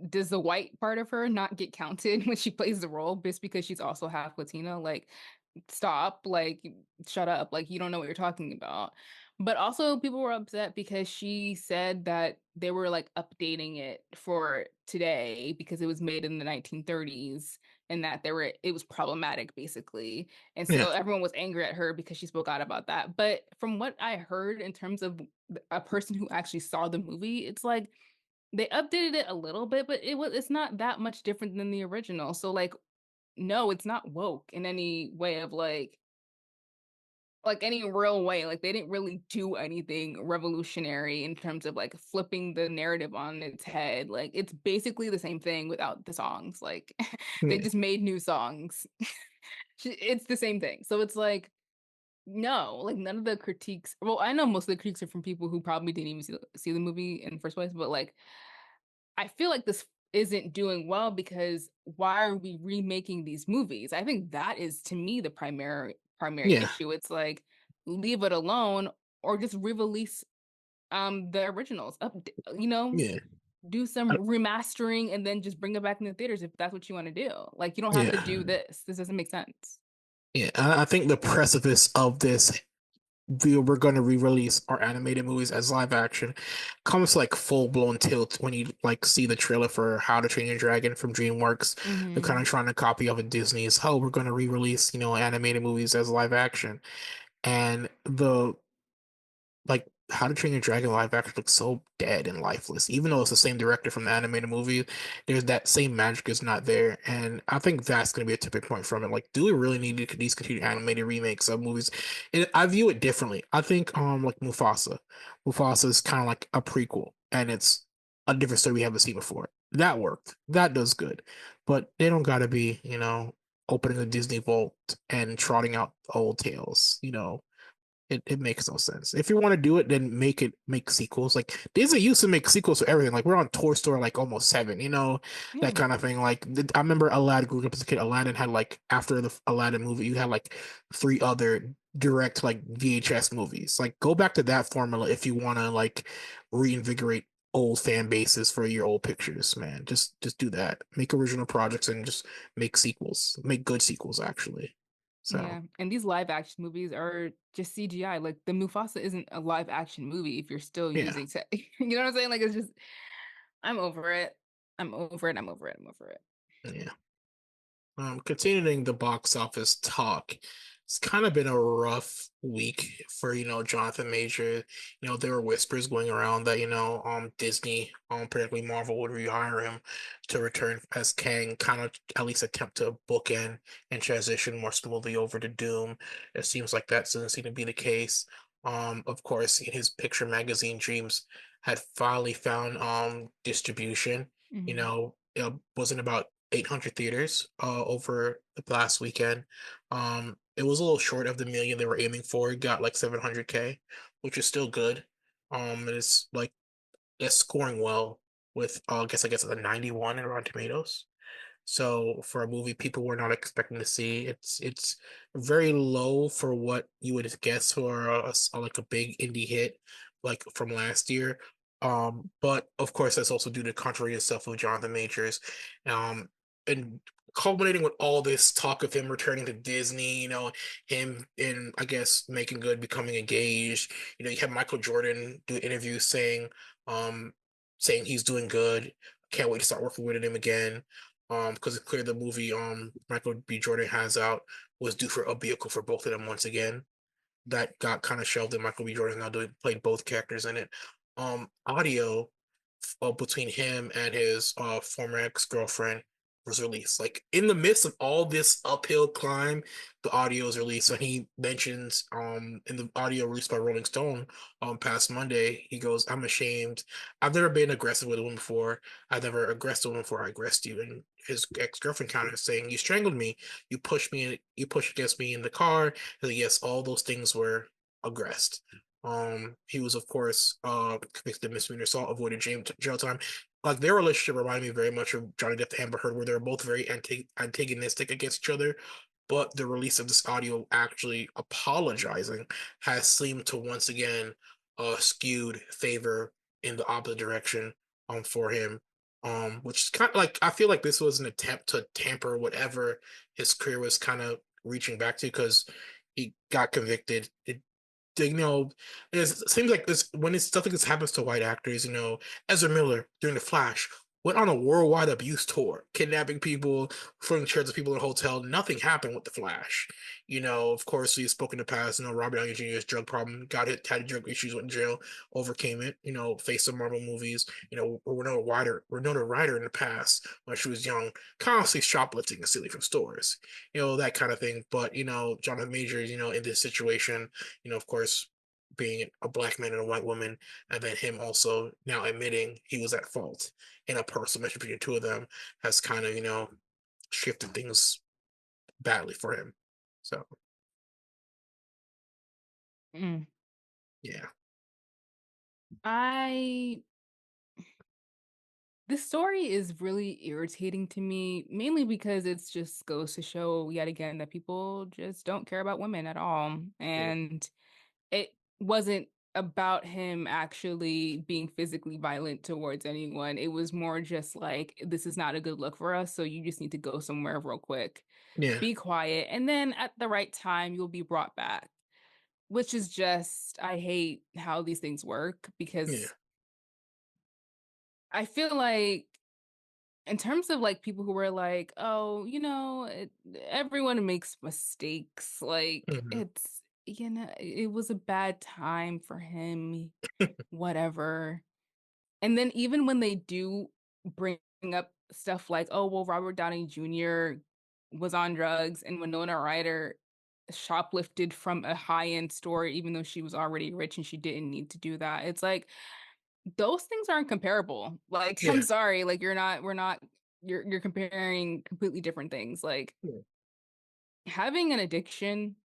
S1: does the white part of her not get counted when she plays the role just because she's also half Latino? Like, stop, like, shut up, like, you don't know what you're talking about. But also, people were upset because she said that they were like updating it for today because it was made in the 1930s and that it was problematic basically. And
S2: yeah,
S1: so everyone was angry at her because she spoke out about that. But from what I heard in terms of a person who actually saw the movie, it's like they updated it a little bit, but it's not that much different than the original. So like no, it's not woke in any way of like any real way. Like they didn't really do anything revolutionary in terms of like flipping the narrative on its head. Like it's basically the same thing without the songs. Like they
S2: yeah,
S1: just made new songs. It's the same thing. So it's like no, like none of the critiques. Well, I know most of the critiques are from people who probably didn't even see the movie in the first place, but like I feel like this isn't doing well because why are we remaking these movies? I think that is to me the primary
S2: yeah,
S1: issue. It's like leave it alone or just re-release the originals.
S2: yeah,
S1: Do
S2: I-
S1: some remastering and then just bring it back in the theaters if that's what you want to do. Like you don't have to
S2: yeah.
S1: do this. This doesn't make sense.
S2: Yeah, I think the precipice of this we're going to re-release our animated movies as live action comes like full blown tilt when you like see the trailer for How to Train Your Dragon from DreamWorks. They're kind
S1: Hmm.
S2: of trying to copy of a Disney's, oh, we're going to re-release, animated movies as live action. And the like How to Train Your Dragon live action looks so dead and lifeless. Even though it's the same director from the animated movie, there's that same magic is not there. And I think that's going to be a tipping point from it. Like, do we really need these continued animated remakes of movies? And I view it differently. I think like Mufasa. Mufasa is kind of like a prequel, and it's a different story we haven't seen before. That worked. That does good. But they don't gotta be, opening a Disney vault and trotting out old tales, it makes no sense. If you want to do it, then make sequels. Like Disney used to make sequels for everything. Like we're on Toy Story like almost seven, that
S1: Yeah.
S2: kind of thing. Like I remember Aladdin growing up as a kid. Aladdin had like after the Aladdin movie, you had like three other direct like VHS movies. Like go back to that formula if you want to like reinvigorate old fan bases for your old pictures, man. Just do that. Make original projects and just make sequels. Make good sequels actually. So
S1: Yeah. And these live action movies are just CGI. Like the Mufasa isn't a live action movie if you're still
S2: yeah,
S1: using tech. You know what I'm saying? Like it's just I'm over it. I'm over it. I'm over it. I'm over it.
S2: yeah. Continuing the box office talk, it's kind of been a rough week for, Jonathan Major. There were whispers going around that, Disney, particularly Marvel, would rehire him to return as Kang, kind of at least attempt to bookend and transition more smoothly over to Doom. It seems like that doesn't seem to be the case. Of course, his picture magazine Dreams had finally found distribution.
S1: Hmm.
S2: It wasn't about 800 theaters over the last weekend. It was a little short of the million they were aiming for. It got like 700K, which is still good. It's like it's scoring well with I guess it's a 91 in Rotten Tomatoes. So for a movie people were not expecting to see, it's very low for what you would guess for like a big indie hit like from last year. But of course that's also due to contrary stuff with Jonathan Majors. Um, and culminating with all this talk of him returning to Disney, him in I guess making good, becoming engaged. You have Michael Jordan do interviews saying he's doing good. Can't wait to start working with him again because it's clear the movie Michael B. Jordan has out was due for a vehicle for both of them once again. That got kind of shelved, and Michael B. Jordan now doing played both characters in it. Audio between him and his former ex-girlfriend was released. Like in the midst of all this uphill climb, the audio is released. And he mentions in the audio released by Rolling Stone past Monday, he goes, I'm ashamed. I've never been aggressive with a woman before. I've never aggressed a woman before I aggressed you. And his ex-girlfriend countered saying, you strangled me, you pushed against me in the car. And yes, all those things were aggressed. He was of course convicted of misdemeanor assault, avoided jail time. Like their relationship reminded me very much of Johnny Depp and Amber Heard, where they're both very antagonistic against each other. But the release of this audio actually apologizing has seemed to once again skewed favor in the opposite direction for him. Which is kind of like I feel like this was an attempt to tamper whatever his career was kind of reaching back to because he got convicted. It seems like this when it's stuff like this happens to white actors. Ezra Miller during The Flash went on a worldwide abuse tour, kidnapping people, throwing chairs at people in a hotel. Nothing happened with The Flash. Of course, he's spoken in the past. Robert Downey Jr.'s drug problem, had drug issues, went in jail, overcame it. Faced some Marvel movies. Winona Ryder in the past when she was young, constantly shoplifting and stealing from stores. That kind of thing. But Jonathan Majors, in this situation of course, being a black man and a white woman, and then him also now admitting he was at fault in a personal mention between the two of them has kind of, shifted things badly for him. So,
S1: Mm.
S2: yeah,
S1: I This story is really irritating to me, mainly because it's just goes to show yet again that people just don't care about women at all.
S2: yeah,
S1: And it wasn't about him actually being physically violent towards anyone. It was more just like, this is not a good look for us, so you just need to go somewhere real quick.
S2: Yeah.
S1: Be quiet, and then at the right time, you'll be brought back. Which is just, I hate how these things work
S2: Yeah.
S1: because I feel like in terms of like people who were like, oh, everyone makes mistakes. Like
S2: Hmm.
S1: it was a bad time for him, whatever. And then even when they do bring up stuff like, oh, well, Robert Downey Jr. was on drugs and Winona Ryder shoplifted from a high-end store, even though she was already rich and she didn't need to do that. It's like those things aren't comparable. Like, I'm
S2: Yeah.
S1: sorry, like we're not, you're comparing completely different things. Like
S2: Yeah.
S1: having an addiction,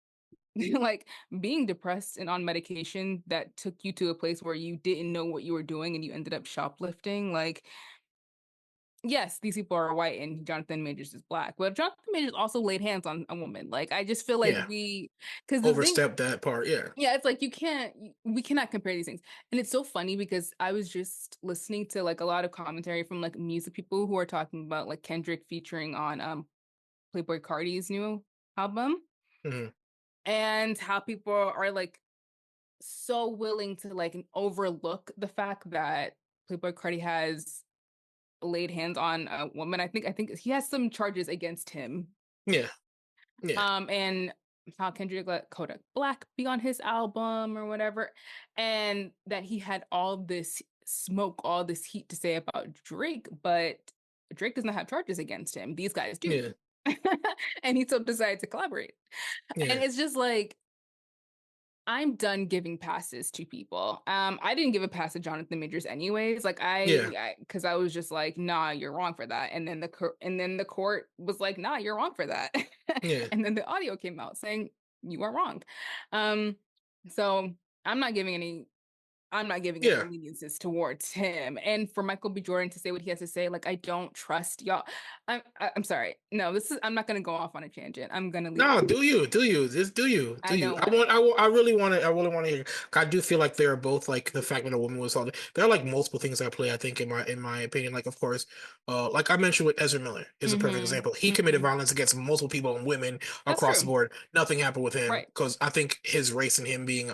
S1: like being depressed and on medication that took you to a place where you didn't know what you were doing and you ended up shoplifting, like yes, these people are white and Jonathan Majors is black, but Jonathan Majors also laid hands on a woman. Like, I just feel like
S2: Yeah.
S1: because the thing,
S2: Overstep that part. Yeah.
S1: yeah, it's like we cannot compare these things. And it's so funny because I was just listening to like a lot of commentary from like music people who are talking about like Kendrick featuring on Playboy Cardi's new album
S2: Hmm.
S1: and how people are like so willing to like overlook the fact that Playboy Cardi has laid hands on a woman. I think he has some charges against him.
S2: Yeah. Yeah.
S1: And how Kendrick let Kodak Black be on his album or whatever, and that he had all this smoke, all this heat to say about Drake, but Drake does not have charges against him. These guys do.
S2: Yeah.
S1: And he still decided to collaborate. And
S2: Yeah.
S1: it's just like I'm done giving passes to people. I didn't give a pass to Jonathan Majors anyways. Like
S2: Yeah.
S1: because I was just like, nah, you're wrong for that. And then the court was like, nah, you're wrong for that.
S2: Yeah.
S1: And then the audio came out saying you are wrong. Um, so I'm not giving any. I'm not giving any
S2: Yeah.
S1: leniences towards him. And for Michael B. Jordan to say what he has to say, like I don't trust y'all. I'm sorry. No, this is. I'm not gonna go off on a tangent. I'm gonna leave
S2: No,
S1: it.
S2: do you, just do
S1: I
S2: you.
S1: don't.
S2: I really want to hear. I do feel like they're both like the fact that a woman was on. There are like multiple things at play. I think in my opinion, like of course, like I mentioned with Ezra Miller is a perfect
S1: Mm-hmm.
S2: example. He committed
S1: Mm-hmm.
S2: violence against multiple people and women
S1: That's
S2: across the
S1: true.
S2: board. Nothing happened with him
S1: Right.
S2: because I think his race and him being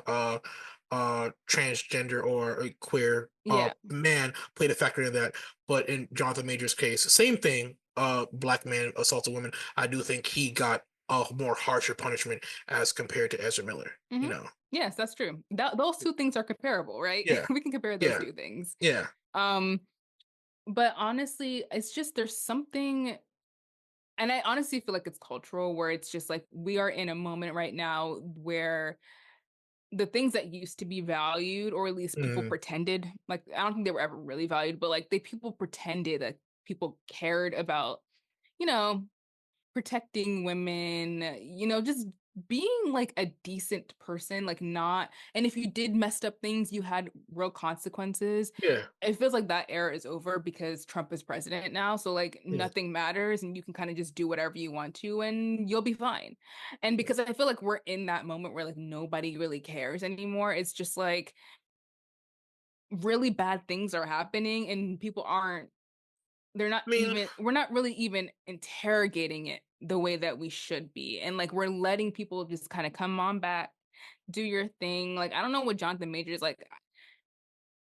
S2: transgender or a queer
S1: Yeah.
S2: man played a factor in that. But in Jonathan Major's case, same thing. Black man assaulted woman. I do think he got a more harsher punishment as compared to Ezra Miller.
S1: Hmm.
S2: You know?
S1: Yes, that's true. Those two things are comparable, right?
S2: Yeah,
S1: We can compare those
S2: yeah,
S1: two things.
S2: yeah.
S1: Um, but honestly, it's just there's something, and I honestly feel like it's cultural where it's just like we are in a moment right now where the things that used to be valued, or at least people
S2: Mm,
S1: pretended, like I don't think they were ever really valued, but like people pretended that people cared about, you know, protecting women, just being like a decent person, like not, and if you did messed up things, you had real consequences.
S2: yeah,
S1: It feels like that era is over because Trump is president now. So like
S2: yeah,
S1: nothing matters and you can kind of just do whatever you want to and you'll be fine. And
S2: yeah.
S1: because I feel like we're in that moment where like nobody really cares anymore. It's just like really bad things are happening and people aren't they're not
S2: I mean,
S1: even we're not really even interrogating it the way that we should be. And like we're letting people just kind of come on back, do your thing. Like I don't know what Jonathan Majors like.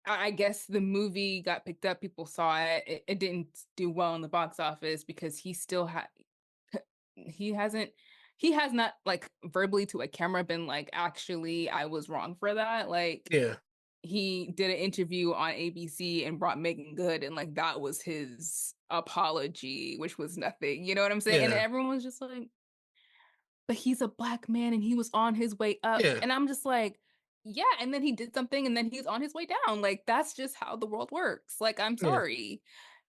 S1: I guess the movie got picked up, people saw it. It didn't do well in the box office because he still had he hasn't he has not like verbally to a camera been like actually I was wrong for that. Like
S2: yeah,
S1: he did an interview on ABC and brought Megan Good, and like that was his apology, which was nothing. You know what I'm saying? And
S2: yeah,
S1: everyone was just like, but he's a black man and he was on his way up.
S2: yeah,
S1: And I'm just like, yeah, and then he did something and then he's on his way down. Like that's just how the world works. Like I'm
S2: yeah,
S1: sorry.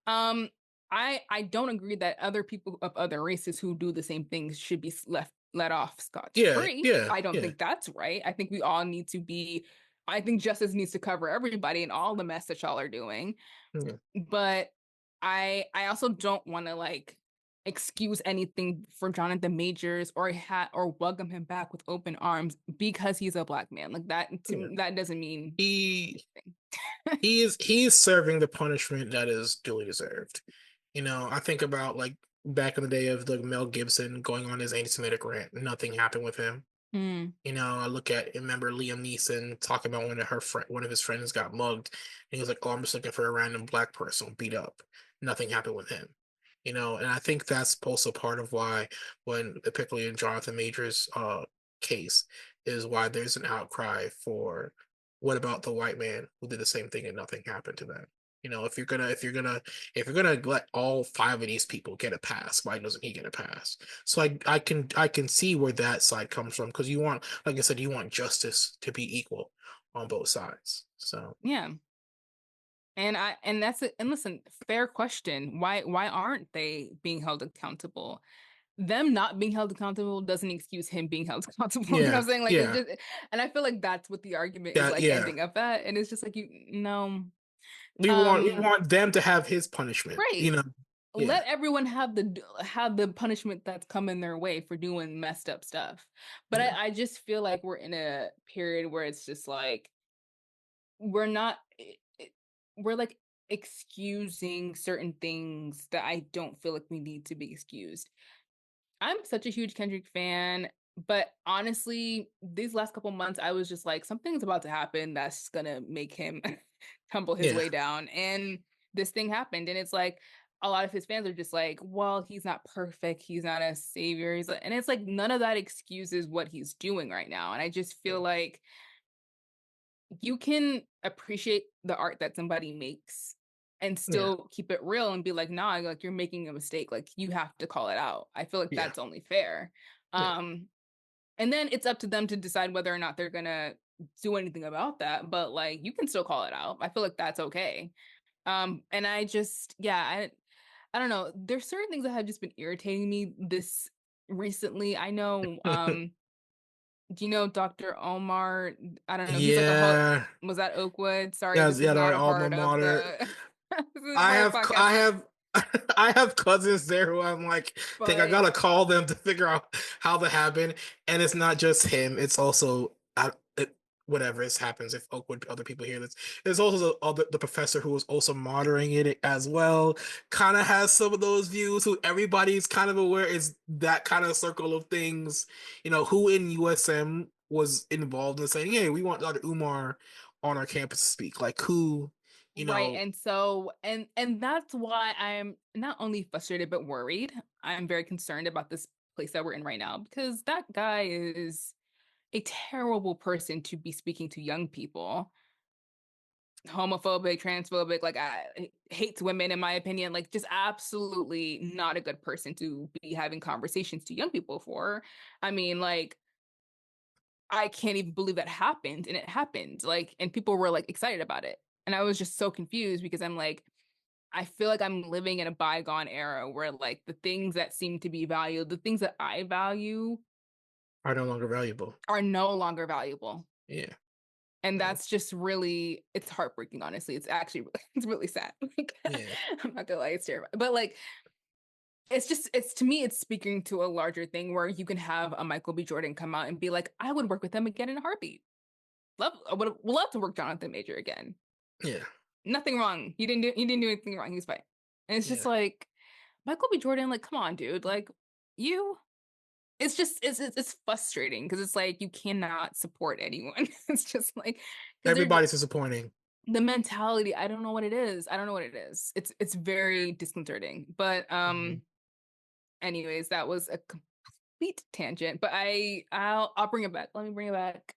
S1: Um I don't agree that other people of other races who do the same things should be left let off scotch
S2: yeah,
S1: free.
S2: yeah,
S1: I don't
S2: yeah,
S1: think that's right. I think we all need to be I think justice needs to cover everybody and all the mess that y'all are doing.
S2: yeah.
S1: But I also don't want to like excuse anything for Jonathan Majors or welcome him back with open arms because he's a black man. Like
S2: Yeah.
S1: that doesn't mean
S2: He
S1: anything.
S2: he's serving the punishment that is duly deserved. I think about like back in the day of like Mel Gibson going on his anti-Semitic rant. Nothing happened with him.
S1: Mm,
S2: I remember Liam Neeson talking about one of his friends got mugged, and he was like, "Oh, I'm just looking for a random black person beat up." Nothing happened with him. And I think that's also part of why, particularly in Jonathan Majors' case, is why there's an outcry for what about the white man who did the same thing and nothing happened to them. If you're gonna let all five of these people get a pass, why doesn't he get a pass? So I can see where that side comes from because like I said, you want justice to be equal on both sides. So
S1: yeah. And that's it. And listen, fair question. Why aren't they being held accountable? Them not being held accountable doesn't excuse him being held accountable. You know what I'm
S2: yeah,
S1: saying? Like it
S2: yeah,
S1: just, and I feel like that's what the argument is like
S2: yeah.
S1: ending up at. And it's just like, you no.
S2: We want them to have his punishment.
S1: Right.
S2: Yeah,
S1: Let everyone have the punishment that's coming their way for doing messed up stuff. But
S2: yeah,
S1: I just feel like we're in a period where it's just like we're not we're like excusing certain things that I don't feel like we need to be excused. I'm such a huge Kendrick fan, but honestly, these last couple months, I was just like, something's about to happen that's gonna make him tumble his
S2: yeah,
S1: way down. And this thing happened, and it's like a lot of his fans are just like, well, he's not perfect, he's not a savior. And it's like none of that excuses what he's doing right now. And I just feel like you can appreciate the art that somebody makes and
S2: yeah,
S1: still keep it real and be like, nah, like you're making a mistake. Like you have to call it out. I feel like
S2: yeah,
S1: that's only fair.
S2: yeah.
S1: Um, and then it's up to them to decide whether or not they're gonna do anything about that. But like you can still call it out. I feel like that's okay. And I just, yeah, I don't know. There's certain things that have just been irritating me this recently. I know, do you know Dr. Omar? I don't know. He's like a
S2: Yeah,
S1: was that Oakwood? Sorry,
S2: that's
S1: this is
S2: yeah,
S1: not
S2: our
S1: a
S2: alma
S1: part of
S2: mater.
S1: the this is
S2: I
S1: part of
S2: have
S1: the podcast,
S2: I have I have cousins there who I'm like think I
S1: but
S2: gotta call them to figure out how that happened, and it's not just him. It's also whatever this happens if Oakwood other people hear this. There's also the professor who was also monitoring it as well. Kind of has some of those views. Who everybody's kind of aware is that kind of circle of things. Who in USM was involved in saying, "Hey, we want Dr. Umar on our campus to speak." Like who, you
S1: right.
S2: know.
S1: And so and that's why I'm not only frustrated but worried. I'm very concerned about this place that we're in right now because that guy is a terrible person to be speaking to young people. Homophobic, transphobic, like I hates women in my opinion, like just absolutely not a good person to be having conversations to young people for. I mean, like I can't even believe that happened and it happened. Like and people were like excited about it. And I was just so confused because I'm like I feel like I'm living in a bygone era where like the things that seem to be valued, the things that I value
S2: Are no longer valuable.
S1: are no longer valuable.
S2: Yeah.
S1: And
S2: No.
S1: that's just really it's heartbreaking, honestly. It's actually it's really sad. Like
S2: Yeah.
S1: I'm not gonna lie, it's terrible. But like it's to me, it's speaking to a larger thing where you can have a Michael B. Jordan come out and be like, I would work with him again in a heartbeat. I would love to work Jonathan Major again.
S2: Yeah.
S1: Nothing wrong. He didn't do anything wrong. He's fine. And it's just
S2: Yeah.
S1: like Michael B. Jordan, like, come on, dude. Like you it's just it's frustrating because it's like you cannot support anyone. It's just like because they're
S2: Everybody's disappointing.
S1: the mentality, I don't know what it is. I don't know what it is. It's very disconcerting. But
S2: Mhm.
S1: anyways, that was a complete tangent. But I'll bring it back. Let me bring it back.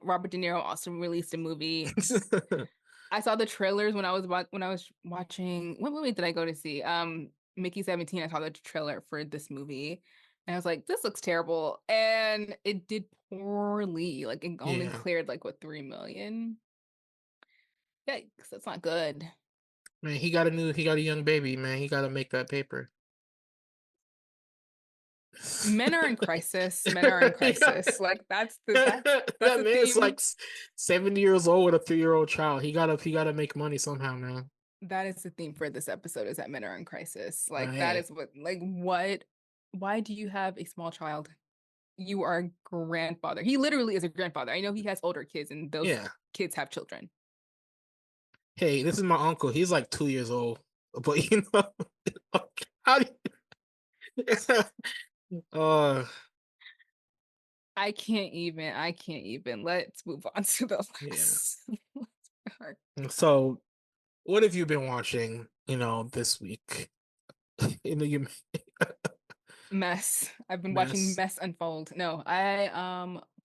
S1: Robert De Niro also released a movie. I saw the trailers when I was watching what movie did I go to see? Mickey 17. I saw the trailer for this movie. And I was like, this looks terrible. And it did poorly. Like it only
S2: Yeah.
S1: cleared like what 3 million. Yikes, that's not good.
S2: Man, he got a young baby, man. He got to make that paper.
S1: Men are in crisis. Men are in
S2: Yeah.
S1: crisis. Like that's
S2: That
S1: the
S2: man's
S1: theme.
S2: like 70 years old with a 3-year-old child. He gotta make money somehow, man.
S1: That is the theme for this episode, is that men are in crisis. Like that
S2: Hey,
S1: is what why do you have a small child? You are a grandfather. He literally is a grandfather. I know he has older kids and those
S2: yeah.
S1: kids have children.
S2: Hey, this is my uncle. He's like 2 years old. But you know, how do you,
S1: I can't even. Let's move on to the
S2: yeah.
S1: last part.
S2: So what have you been watching, this week? You
S1: Mess. I've been watching
S2: mess.
S1: mess unfold. No, I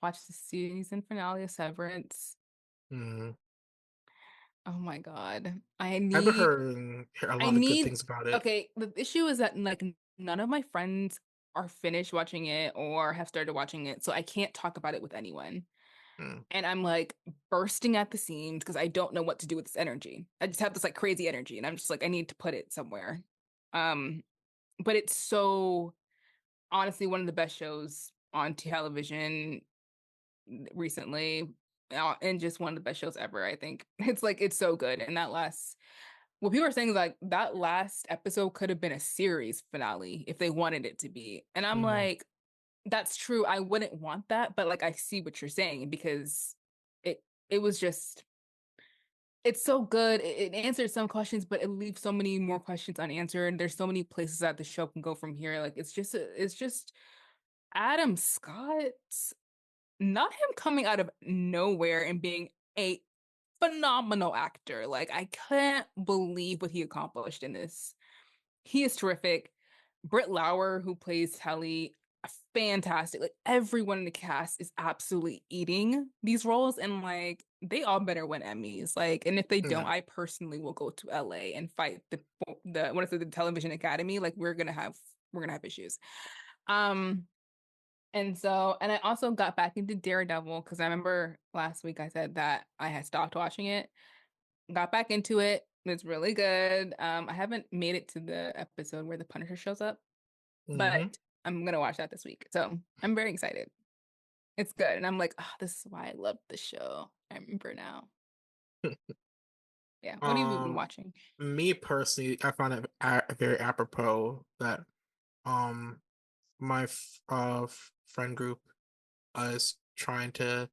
S1: watched the season finale of Severance.
S2: Mm.
S1: Oh my God.
S2: I've been heard a
S1: I
S2: lot of good
S1: need
S2: things about it.
S1: okay, the issue is that like none of my friends are finished watching it or have started watching it, so I can't talk about it with anyone.
S2: Mm.
S1: And I'm like bursting at the seams because I don't know what to do with this energy. I just have this like crazy energy and I'm just like I need to put it somewhere. Um but it's so honestly one of the best shows on television recently, and just one of the best shows ever, I think. It's like it's so good. And that last what people are saying is like that last episode could have been a series finale if they wanted it to be. And I'm
S2: Mm.
S1: like, that's true. I wouldn't want that, but like I see what you're saying because it it was just it's so good. It answers some questions, but it leaves so many more questions unanswered. There's so many places that the show can go from here. Like it's just Adam Scott's not him coming out of nowhere and being a phenomenal actor. Like I can't believe what he accomplished in this. He is terrific. Britt Lauer, who plays Helly, fantastic. Like everyone in the cast is absolutely eating these roles, and like they all better win Emmys. Like, and if they don't,
S2: Yeah.
S1: I personally will go to LA and fight the what is it, the Television Academy. Like we're gonna have issues. Um, and I also got back into Daredevil because I remember last week I said that I had stopped watching it. Got back into it. It's really good. I haven't made it to the episode where the Punisher shows up, but
S2: Hmm.
S1: I'm gonna watch that this week. So I'm very excited. It's good. And I'm like, oh, this is why I love the show. I remember now. Yeah. What have you been
S2: Um,
S1: watching?
S2: Me personally, I find it very apropos that um my friend group is trying to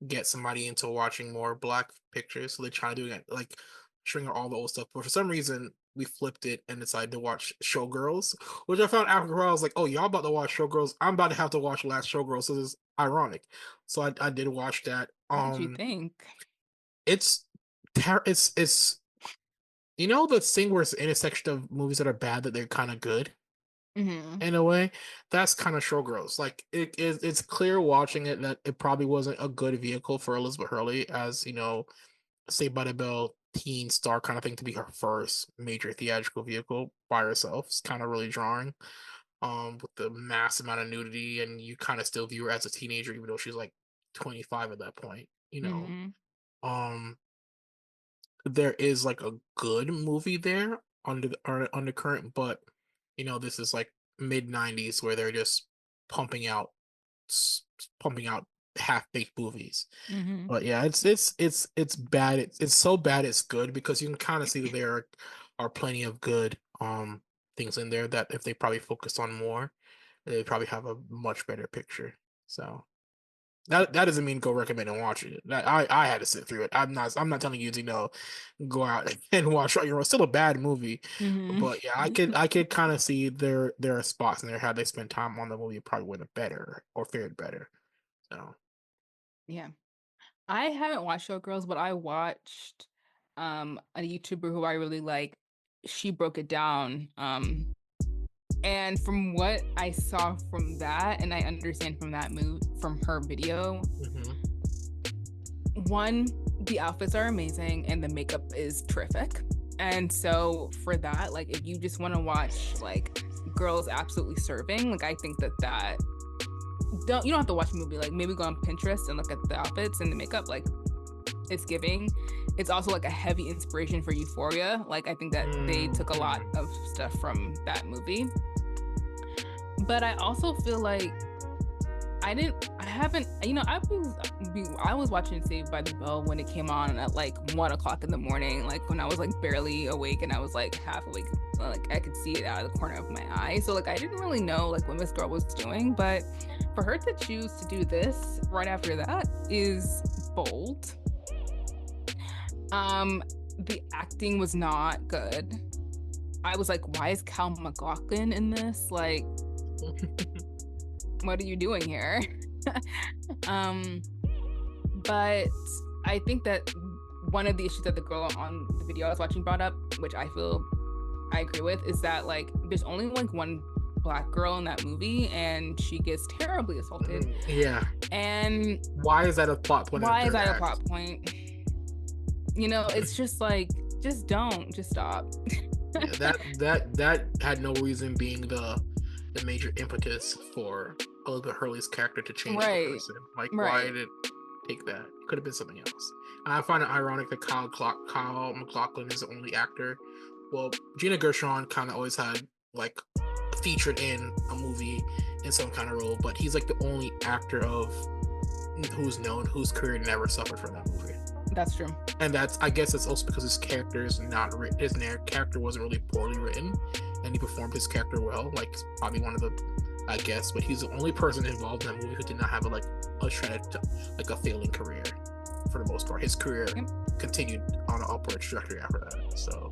S2: get somebody into watching more black pictures. So they try doing it like showing all the old stuff. But for some reason, we flipped it and decided to watch Showgirls, which I found apropos. I was like, oh, y'all about to watch Showgirls. I'm about to have to watch Last Showgirl. So this is ironic. So I did watch that.
S1: What did you think?
S2: It's it's the thing where it's the intersection of movies that are bad that they're kind of good
S1: Hmm.
S2: in a way. That's kind of Showgirls. Like it's clear watching it that it probably wasn't a good vehicle for Elizabeth Hurley as Saved by the Bell teen star kind of thing to be her first major theatrical vehicle by herself. It's kind of really drawing. With the mass amount of nudity, and you kind of still view her as a teenager, even though she's like 25 at that point.
S1: Hmm.
S2: Um, there is like a good movie there undercurrent, but this is like mid 90s where they're just pumping out pumping out half baked movies.
S1: Hmm.
S2: But yeah, it's bad. It's so bad it's good because you can kind of see that there are plenty of good things in there that if they probably focus on more, they probably have a much better picture. So that doesn't mean go recommend and watch it. I had to sit through it. I'm not telling you to go out and watch on your own. It's still a bad movie,
S1: Hmm.
S2: but yeah, I could kind of see there are spots in there had they spent time on the movie probably would have better or fared better. So
S1: Yeah. I haven't watched Showgirls, but I watched a YouTuber who I really like. She broke it down. And from what I saw from that, and I understand from that move from her video,
S2: mhm.
S1: one, the outfits are amazing and the makeup is terrific. And so for that, like if you just want to watch like girls absolutely serving, like I think that don't you don't have to watch a movie. Like maybe go on Pinterest and look at the outfits and the makeup. Like it's giving. It's also like a heavy inspiration for Euphoria. Like I think that they took a lot
S2: Mhm.
S1: of stuff from that movie. But I also feel like I haven't, I was watching Saved by the Bell when it came on at like 1 o'clock in the morning, like when I was like barely awake and I was like half awake, like I could see it out of the corner of my eye. So like I didn't really know like what Miss Girl was doing, but for her to choose to do this right after that is bold. The acting was not good. I was like, why is Cal McLaughlin in this? Like, what are you doing here? um, but I think that one of the issues that the girl on the video I was watching brought up, which I feel I agree with, is that like there's only like one black girl in that movie and she gets terribly assaulted.
S2: Yeah.
S1: And
S2: why is that a plot point?
S1: Why is that a plot point? You know, it's just like, just stop.
S2: Yeah, that had no reason being the major impetus for Elizabeth Hurley's character to change the person. Like, why did it take that? It could have been something else. And I find it ironic that Kyle MacLachlan is the only actor. Well, Gina Gershon kind of always had like featured in a movie in some kind of role, but he's like the only actor of who's known whose career never suffered from that movie.
S1: That's true.
S2: And I guess it's also because his character is not written. His character wasn't really poorly written, and he performed his character well. Like probably one of the, I guess, but he's the only person involved in that movie who did not have a failing career. For the most part, his career continued on an upward trajectory after that. So,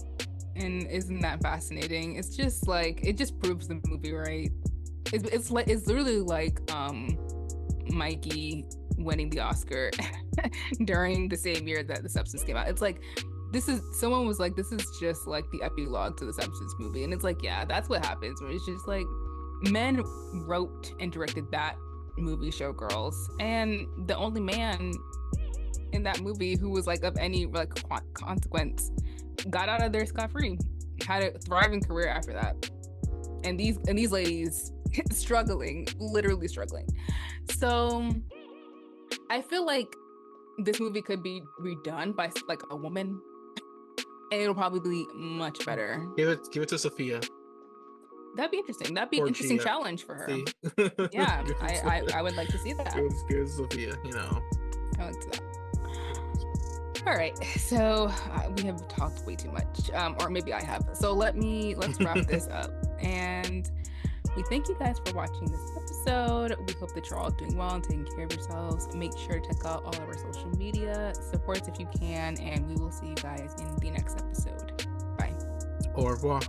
S1: and isn't that fascinating? It's just like it just proves the movie right. It's literally like Mikey winning the Oscar during the same year that The Substance came out. It's like someone was like, this is just like the epilogue to The Substance movie, and it's like, yeah, that's what happens. Where it's just like men wrote and directed that movie, Showgirls, and the only man in that movie who was like of any like consequence got out of there scot-free, had a thriving career after that, and these ladies literally struggling. So I feel like this movie could be redone by like a woman, and it'll probably be much better.
S2: Give it to Sophia.
S1: That'd be interesting. That'd be an interesting challenge for her. Yeah, I would like to see that.
S2: Give it Sophia. You know,
S1: I like that. All right, so we have talked way too much, or maybe I have. So let's wrap this up, and we thank you guys for watching this episode. We hope that you're all doing well and taking care of yourselves. Make sure to check out all of our social media, support us if you can, and we will see you guys in the next episode. Bye.
S2: Au revoir.